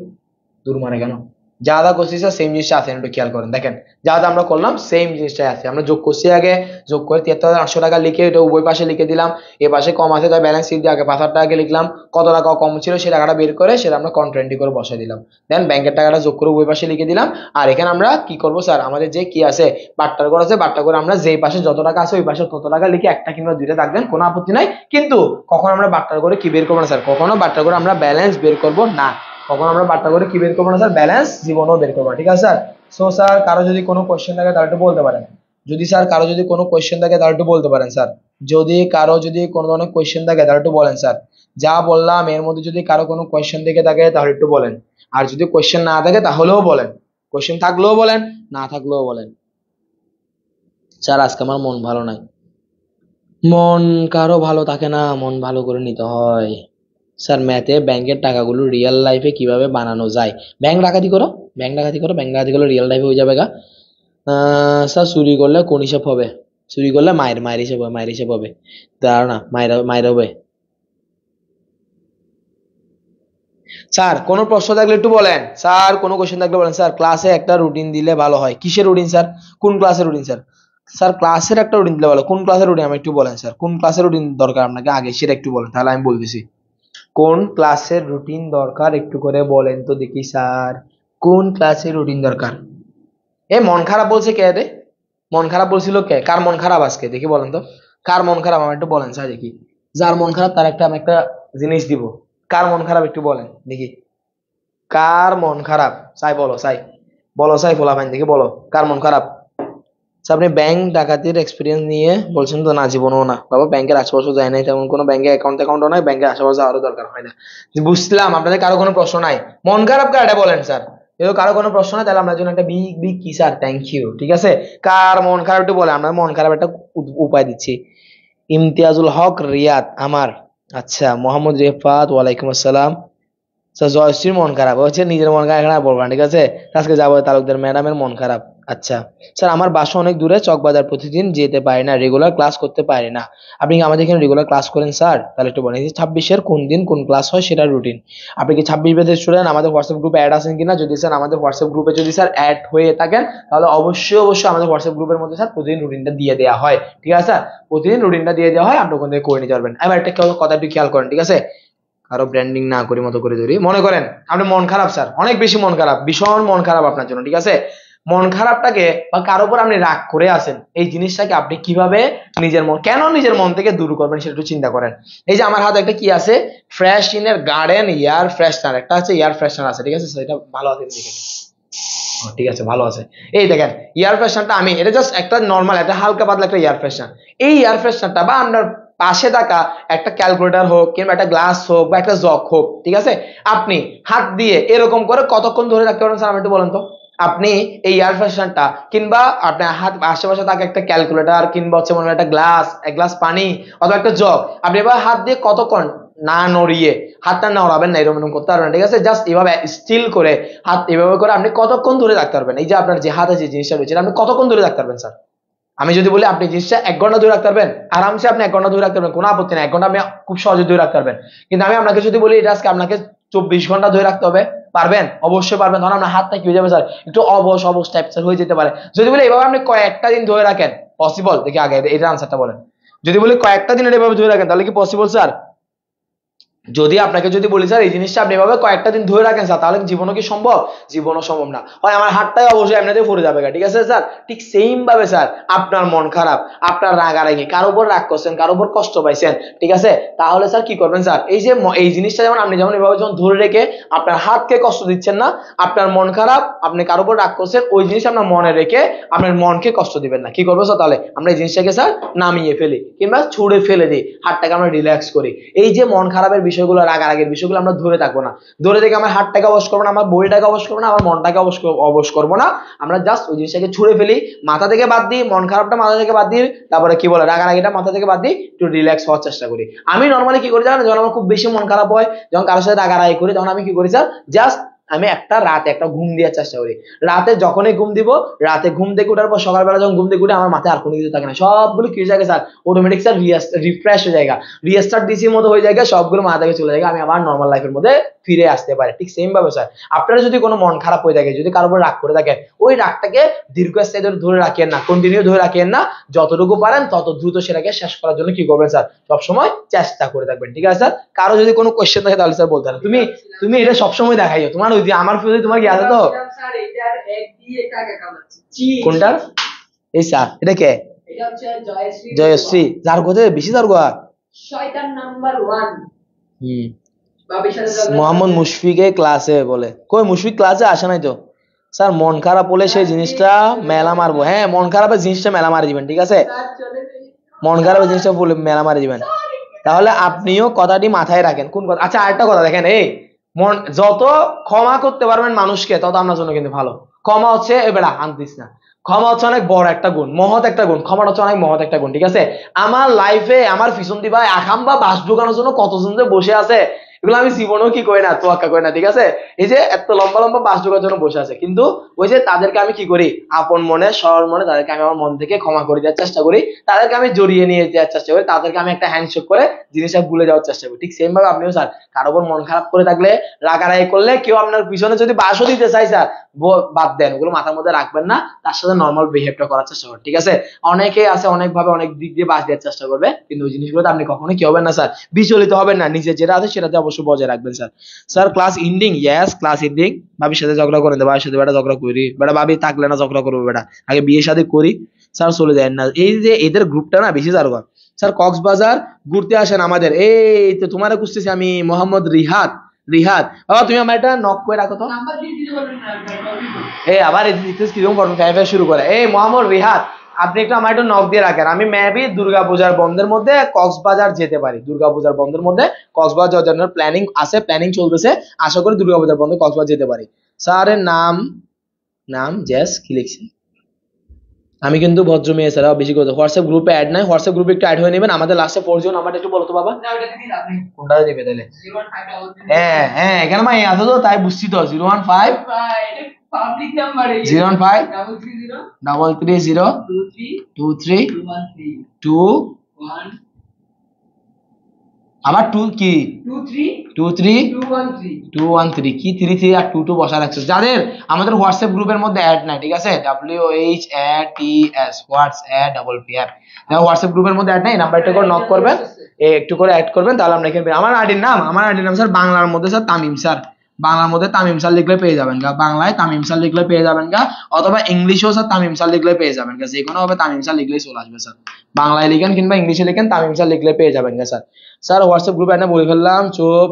দূর মানে কেন, যা যা করছি স্যার সেম জিনিসটা আছে, একটু খেয়াল করেন দেখেন। যা যা আমরা করলাম সেম জিনিসটাই আছে। আমরা যোগ করছি, আগে যোগ করে 73,800 টাকা লিখে এটা উভয় পাশে লিখে দিলাম। এ পাশে কম আছে তাই ব্যালেন্স শিট দিয়ে আগে 5,000 টাকা লিখলাম, কত টাকা কম ছিল সেই টাকাটা বের করে সেটা আমরা কন্ট্রান্টি করে বসাই দিলাম। দেন ব্যাংকের টাকাটা যোগ করে উভয় পাশে লিখে দিলাম। আর এখানে আমরা কি করব স্যার? আমাদের যে কি আছে বাট্টার ঘর আছে, বাট্টা করে আমরা যেই পাশে যত টাকা আছে ওই পাশে তত টাকা লিখে একটা কিংবা দুইটা দাগ দেন, কোনো আপত্তি নাই। কিন্তু কখন আমরা বাট্টার করে কি বের করবো না স্যার? কখনো বাট্টার করে আমরা ব্যালেন্স বের করবো না, কখন আমরা বাট্টা করে কি বের করবো না স্যার? ব্যালেন্স জীবনেও বের করবো, ঠিক আছে স্যার? সো স্যার কারো যদি কোনো কোয়েশ্চেন থাকে তাহলে একটু বলতে পারেন। যদি স্যার কারো যদি কোনো কোয়েশ্চেন থাকে তাহলে একটু বলতে পারেন স্যার। যদি কারো যদি কোনো ধরনের কোয়েশ্চেন থাকে তাহলে একটু বলেন স্যার। যা বললাম এর মধ্যে যদি কারো কোনো কোয়েশ্চেন থেকে থাকে তাহলে একটু বলেন। আর যদি কোয়েশ্চেন না থাকে তাহলেও বলেন, কোয়েশ্চেন থাকলেও বলেন, না থাকলেও বলেন। স্যার আজকে আমার মন ভালো নাই। মন কারো ভালো থাকে না, মন ভালো করে নিতে হয় স্যার। ম্যাথে ব্যাংকের টাকাগুলো রিয়েল লাইফে কিভাবে বানানো যায়? ব্যাংক ডাকাতি করো, ব্যাংক ডাকাতি করো, ব্যাংক ডাকাতি করলে রিয়েল লাইফে হয়ে যাবে গা। স্যার চুরি করলে কোন হিসাব হবে? চুরি করলে মায়ের মায়ের হিসাব হবে, মায়ের হিসাব হবে। দাঁড়া না, মায়ের মায়ের হবে। স্যার কোনো প্রশ্ন থাকলে একটু বলেন, স্যার কোনো কোশ্চেন থাকলে বলেন স্যার। ক্লাসে একটা রুটিন দিলে ভালো হয়। কিসের রুটিন স্যার? কোন ক্লাসের রুটিন স্যার? স্যার ক্লাসের একটা রুটিন দিলে ভালো। কোন ক্লাসের রুটিন আমি একটু বলেন স্যার, কোন ক্লাসের রুটিন দরকার আপনাকে আগে সেটা একটু বলেন, তাহলে আমি বলতেছি। কোন ক্লাসের রুটিন দরকার একটু করে বলেন তো দেখি স্যার, কোন ক্লাসের রুটিন দরকার? এ মন খারাপ বলছে কে রে? মন খারাপ বলছিল কে? কার মন খারাপ আজকে দেখি বলেন তো, কার মন খারাপ আমার একটু বলেন স্যার দেখি। যার মন খারাপ তার একটা আমি একটা জিনিস দিব। কার মন খারাপ একটু বলেন দেখি, কার মন খারাপ? সাই বলো, সাই বলো, সাই ফোলাফাইন দেখি বলো কার মন খারাপ। আচ্ছা, আপনি ব্যাংক ডাকাতির এক্সপিরিয়েন্স নিয়ে বলছেন তো? না, জীবনও না বাবা, ব্যাংকের আশেপাশে যায় নাই, তেমন কোনো ব্যাংকে অ্যাকাউন্টও নাই, ব্যাংকের আশেপাশে আরো দরকার হয় না। বুঝলাম আপনাদের কারো কোনো প্রশ্ন নাই। মন খারাপ কার এটা বলেন স্যার। যদি কারো কোনো প্রশ্ন নাই তাহলে আমরা জন্য একটা বিগ বিগ কি স্যার, থ্যাংক ইউ। ঠিক আছে, কার মন খারাপ একটু বলে, আমরা মন খারাপ একটা উপায় দিচ্ছি। ইমতিয়াজুল হক রিয়াদ আমার। আচ্ছা, মোহাম্মদ রেফাত ওয়ালাইকুম আসসালাম। স্যার জয়শ্রীর মন খারাপ হচ্ছে, নিজের মন খারাপ এখানে বলবেন, ঠিক আছে? আজকে যাবো তালুকদার ম্যাডামের মন খারাপ। আচ্ছা স্যার, আমার বাসা অনেক দূরে, চকবাজার, প্রতিদিন যেতে পারি না, রেগুলার ক্লাস করতে পারি না। আপনি কি আমাদের এখানে রেগুলার ক্লাস করেন স্যার? তাহলে একটু বলেন 26-এর কোন দিন কোন ক্লাস হয় সেটা রুটিন। আপনি কি 26 ব্যাচের স্টুডেন্ট? আমাদের হোয়াটসঅ্যাপ গ্রুপে অ্যাড আছেন কিনা? যদি স্যার আমাদের হোয়াটসঅ্যাপ গ্রুপে যদি স্যার অ্যাড হয়ে থাকেন তাহলে অবশ্যই অবশ্যই আমাদের হোয়াটসঅ্যাপ গ্রুপের মধ্যে স্যার প্রতিদিন রুটিনটা দিয়ে দেওয়া হয়। ঠিক আছে স্যার, প্রতিদিন রুটিনটা দিয়ে দেওয়া হয়, আপনি ওখান থেকে করে নিতে পারবেন। এবার একটা কথা একটু খেয়াল করেন, ঠিক আছে? কারো ব্র্যান্ডিং না করি মতো করে ধরি। মনে করেন আপনি মন খারাপ স্যার, অনেক বেশি মন খারাপ, ভীষণ মন খারাপ আপনার জন্য, ঠিক আছে? মন খারাপটাকে বা কারোর উপর আপনি রাগ করে আছেন, এই জিনিসটাকে আপনি কিভাবে নিজের মন, কেন নিজের মন থেকে দূর করবেন সেটা একটু চিন্তা করেন। এই যে আমার হাতে একটা কি আছে, ফ্রেশ ইনের গার্ডেন এয়ার ফ্রেশনার, একটা আছে এয়ার ফ্রেশনার আছে, ঠিক আছে? সেটা ভালো আছে দেখে, ঠিক আছে ভালো আছে। এই দেখেন এয়ার ফ্রেশনারটা, আমি এটা জাস্ট একটা নর্মাল একটা হালকা পাতলা একটা এয়ার ফ্রেশনার। এই এয়ার ফ্রেশনারটা বা আপনার পাশে থাকা একটা ক্যালকুলেটর হোক কিংবা একটা গ্লাস হোক বা একটা জগ হোক, ঠিক আছে, আপনি হাত দিয়ে এরকম করে কতক্ষণ ধরে রাখতে পারবেন স্যার? আমি একটু বলেন তো। আপনি এই এয়ার ফ্রেশনারটা কিংবা আপনার হাত আশেপাশে থাকা একটা ক্যালকুলেটর কিংবা হচ্ছে মনে হয় একটা গ্লাস, এক গ্লাস পানি অথবা একটা জগ, আপনি এবার হাত দিয়ে কতক্ষণ না নড়িয়ে, হাতটা নড়াবেন না, এরকম এরকম করতে পারবেন, ঠিক আছে? জাস্ট এভাবে স্টিল করে হাত এভাবে করে আপনি কতক্ষণ ধরে রাখতে পারবেন? এই যে আপনার যে হাতে যে জিনিসটা রয়েছে আপনি কতক্ষণ ধরে রাখতে পারবেন স্যার? আমি যদি বলি আপনি জিনিসটা 1 ঘন্টা ধরে রাখতে পারবেন, আরামসে আপনি 1 ঘন্টা ধরে রাখতে পারবেন, কোনো আপত্তি নেই, 1 ঘন্টা আপনি খুব সহজে ধরে রাখতে পারবেন। কিন্তু আমি আপনাকে যদি বলি এটা আজকে আপনাকে 24 ঘন্টা ধরে রাখতে হবে, পারবেন? অবশ্যই পারবেন। তখন আপনার হাতটা কি হয়ে যাবে স্যার? একটু অবশ অবশ টাইপ স্যার হয়ে যেতে পারে। যদি বলি এভাবে আপনি কয়েকটা দিন ধরে রাখেন, পসিবল? দেখি আগে এটা আনসারটা বলেন। যদি বলি কয়েকটা দিন এভাবে ধরে রাখেন তাহলে কি পসিবল স্যার? যদি আপনাকে যদি বলি স্যার এই জিনিসটা আপনি এভাবে কয়েকটা দিন ধরে রাখেন স্যার, তাহলে জীবনও কি সম্ভব? জীবনও সম্ভব না হয়, আমার হাতটাই অবশ্যই এমনিতেই পড়ে যাবে, ঠিক আছে স্যার? ঠিক সেম ভাবে স্যার আপনার মন খারাপ, আপনার রাগারাগি, কারো উপর রাগ করছেন, কারো উপর কষ্ট পাইছেন, ঠিক আছে, তাহলে স্যার কি করবেন স্যার? এই যে এই জিনিসটা যেমন আপনি যেমন এভাবে যখন ধরে রেখে আপনার হাতকে কষ্ট দিচ্ছেন না, আপনার মন খারাপ, আপনি কারো উপর রাগ করছেন, ওই জিনিস আপনার মনে রেখে আপনার মনকে কষ্ট দিবেন না। কি করবো স্যার? তাহলে আমরা এই জিনিসটাকে স্যার নামিয়ে ফেলি কিংবা ছুড়ে ফেলে দিই, হাতটাকে আমরা রিল্যাক্স করি। এই যে মন খারাপের বিষয়গুলো, রাগারাগের বিষয়গুলো আমরা ধরে থাকবো না, ধরে থেকে আমার হাতটাকে অবশ করবো না, আমার বডিটাকে অবশ করবো না, আমার মনটাকে অবশ করবো না, আমরা জাস্ট ওই জিনিসটাকে ছুড়ে ফেলি, মাথা থেকে বাদ দিই, মন খারাপটা মাথা থেকে বাদ দিই, তারপরে কি বলে রাগারাগিটা মাথা থেকে বাদ দিই, একটু রিল্যাক্স হওয়ার চেষ্টা করি। আমি নর্মালি কি করি জানেন? যখন আমার খুব বেশি মন খারাপ হয়, যখন কারোর সাথে রাগারাগি করি, তখন আমি কি করি স্যার? জাস্ট আমি রাতে একটা ঘুম দেওয়ার চেষ্টা করি। রাতে যখনই ঘুম দিব, রাতে ঘুম থেকে উঠার পর সকালবেলা যখন ঘুম থেকে উঠে আমার মাথায় আর কোনো কিছু থাকে না, সবগুলো কি হয়ে যায় স্যার? অটোমেটিক স্যার রিফ্রেশ হয়ে যায়, রিস্টার্ট ডিসির মতো হয়ে যায়, সবগুলো মাথা থেকে চলে যায়, আমি আমার নর্মাল লাইফের মধ্যে ফিরে আসতে পারি। ঠিক সেম ভাবে স্যার আপনারা যদি কোনো মন খারাপ হয়ে থাকে, যদি কারোর উপর রাগ করে থাকেন, ওই রাগটাকে দীর্ঘস্থায়ী ধরে রাখেন না, কন্টিনিউ ধরে রাখেন না, যতটুকু পারেন তত দ্রুত সেটাকে শেষ করার জন্য কি করবেন স্যার? সবসময় চেষ্টা করে থাকবেন, ঠিক আছে স্যার? কারো যদি কোনো কোয়েশ্চেন থাকে তাহলে স্যার বলতে পারেন। তুমি তুমি এটা সবসময় দেখাইও, তোমার ওই যে আমার ফিউজে তোমার কি আছে তো? কোনটা? এই স্যার এটা কে? এটা হচ্ছে জয়শ্রী। জয়শ্রী যার কোথায় বেশি যার গোয়া শয়তান নাম্বার 1। মোহাম্মদ মুশফিকে ক্লাসে বলে, কই মুশফিক ক্লাসে আসে নাই তো স্যার? মন খারাপ হলে সেই জিনিসটা মেলা মারবো। হ্যাঁ, মন খারাপের জিনিসটা মেলা মারি দিবেন, ঠিক আছে? মন খারাপের জিনিসটা মেলা মারি দিবেন। তাহলে আপনিও কথাটি মাথায় রাখেন। কোন কথা? আচ্ছা আরেকটা কথা দেখেন, এই মন যত ক্ষমা করতে পারবেন মানুষকে তত আপনার জন্য কিন্তু ভালো। ক্ষমা হচ্ছে এবার হাত দিস না, ক্ষমা হচ্ছে অনেক বড় একটা গুণ, মহৎ একটা গুণ। ক্ষমাটা হচ্ছে অনেক মহৎ একটা গুণ, ঠিক আছে? আমার লাইফে আমার পিছন দিবা আখাম্বা বাস ঢুকানোর জন্য কতজন যে বসে আছে, এগুলো আমি জীবনেও কি করি না, তোয়াক্কা করি না, ঠিক আছে। এই যে এত লম্বা লম্বা বাস ঢোকার জন্য বসে আছে, কিন্তু ওই যে তাদেরকে আমি কি করি, আপন মনে সরল মনে তাদেরকে আমি আমার মন থেকে ক্ষমা করে দেওয়ার চেষ্টা করি, তাদেরকে আমি জড়িয়ে নিয়ে যাওয়ার চেষ্টা করি, তাদেরকে আমি একটা হ্যান্ডশেক করে জিনিসটা ভুলে যাওয়ার চেষ্টা করি। ঠিক সেম ভাবে আপনিও স্যার কারো উপর মন খারাপ করে থাকলে, রাগারাগি করলে, কেউ আপনার পিছনে যদি বাসও দিতে চাই স্যার, বাদ দেন, ওগুলো মাথার মধ্যে রাখবেন না, তার সাথে নর্মাল বিহেভটা করার চেষ্টা করেন, ঠিক আছে। অনেকেই আছে অনেক ভাবে অনেক দিক দিয়ে বাস দেওয়ার চেষ্টা করবে, কিন্তু ওই জিনিসগুলোতে আপনি কখনোই কি হবেন না স্যার, বিচলিত হবেন না, নিজে যেটা আছে সেটাতে অবশ্যই বজায় রাখবেন sir. Sir class ending, yes class ending. ভাবির সাথে ঝগড়া করেন, ভাবির সাথে বেটা ঝগড়া করি, বেটা ভাবি থাকলে না ঝগড়া করবো, বেটা আগে বিয়ে শাদী করি স্যার, চলে যায় না। এই যে এদের গ্রুপটা না বেশি স্যার। স্যার কক্সবাজার ঘুরতে আসেন আমাদের, এই তো তোমার খুঁজতেছি আমি, মোহাম্মদ রিহাদ। রিহাদ বাবা, তুমি আমার একটা নক করে রাখো তো। নাম্বার দিয়ে দিতে বলবেন না, এই আবার কিরকম করবেন, ফ্যাফে শুরু করে। এই মোহাম্মদ রিহাদ, আপনি একটু আমার একটু নক দিয়ে রাখেন, আমি মেবি দুর্গাপূজার বন্ধের মধ্যে কক্সবাজার যেতে পারি, দুর্গাপূজার বন্ধের মধ্যে কক্সবাজার যাওয়ার জন্য প্ল্যানিং আছে, প্ল্যানিং চলতেছে, আশা করি দুর্গাপূজার বন্ধে কক্সবাজার যেতে পারি। স্যারের নাম, নাম জেস কি লিখছি, আমি কিন্তু ভদ্র মেয়ে স্যার, বেশি কথা। হোয়াটসঅ্যাপ গ্রুপে অ্যাড নাই, হোয়াটসঅ্যাপ গ্রুপে একটু অ্যাড হয়ে নেবেন। আমাদের লাস্টে 4 জন, নাম্বারটা একটু বলো তো বাবা। না ওটা দিন আপনি কোনটা দিবে তাহলে? 015 হ্যাঁ হ্যাঁ, এখানে মাই আছে তো, তাই বুঝছি তো। 015 এটা পাবলিক নাম্বার, 015 330 330 23 23 213 2 1 আবার 2 কি 23 23 213 213 কি 33 আর 22 বসা রাখছো, যাদের আমাদের হোয়াটসঅ্যাপ গ্রুপের মধ্যে অ্যাড নাই, ঠিক আছে, WHATS WhatsApp double PR, WhatsApp গ্রুপের মধ্যে অ্যাড নাই, নাম্বারটা করে নক করবেন, একটু করে অ্যাড করবেন, তাহলে আমরা এখানে আমার আইডির নাম, স্যার বাংলার মধ্যে স্যার তামিম স্যার, বাংলার মধ্যে তামিম স্যার লিখলে পেয়ে যাবেন গা, বাংলায় তামিম স্যার লিখলে পেয়ে যাবেন গা, অথবা ইংলিশেও স্যার তামিম স্যার লিখলে পেয়ে যাবেন গা, যে কোনো ভাবে তামিম স্যার লিখলেই চলে আসবে স্যার, বাংলায় লিখেন কিংবা ইংলিশে লিখেন, তামিম স্যার লিখলে পেয়ে যাবেন গা স্যার। স্যার হোয়াটসঅ্যাপ গ্রুপে একটা বলে ফেললাম, চুপ।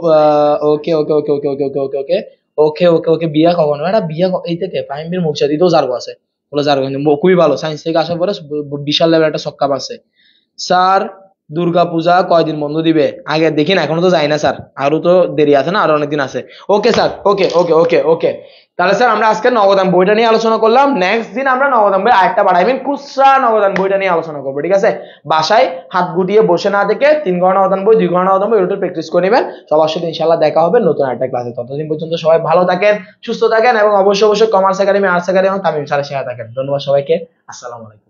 ওকে okay okay okay okay okay okay okay okay okay ওকে বিয়া কখন, এটা বিয়া এই থেকে প্রাইমের মুর্শিদিতেও জার্গো আছে, বলে জার্গো কিন্তু খুবই ভালো, সায়েন্স থেকে আসার পরে বিশাল লেভেল একটা ছক্কা পাচ্ছে। স্যার দুর্গাপূজা কয়দিন বন্ধ দিবে আগে দেখি না, এখনো তো যাই না স্যার, আরো তো দেরি আছে না, আরো অনেকদিন আছে। ওকে স্যার, ওকে ওকে ওকে ওকে। তাহলে স্যার আমরা আজকে নগদান বইটা নিয়ে আলোচনা করলাম, নেক্সট দিন আমরা নগদান বই আরেকটা বাড়াইবেন, খুচরা নগদান বইটা নিয়ে আলোচনা করবো, ঠিক আছে। বাসায় হাত গুটিয়ে বসে না দেখে 3 ঘন্টা নগদান বই 2 ঘন্টা নগদান বই এগুলো প্র্যাকটিস করে নেবেন। সবার সাথে ইনশাআল্লাহ দেখা হবে নতুন একটা ক্লাসে, ততদিন পর্যন্ত সবাই ভালো থাকেন, সুস্থ থাকেন, এবং অবশ্যই অবশ্যই কমার্স একাডেমি, আর্টস একাডেমি এবং তামিম স্যারের সাথে থাকেন। ধন্যবাদ সবাইকে, আসসালামু আলাইকুম।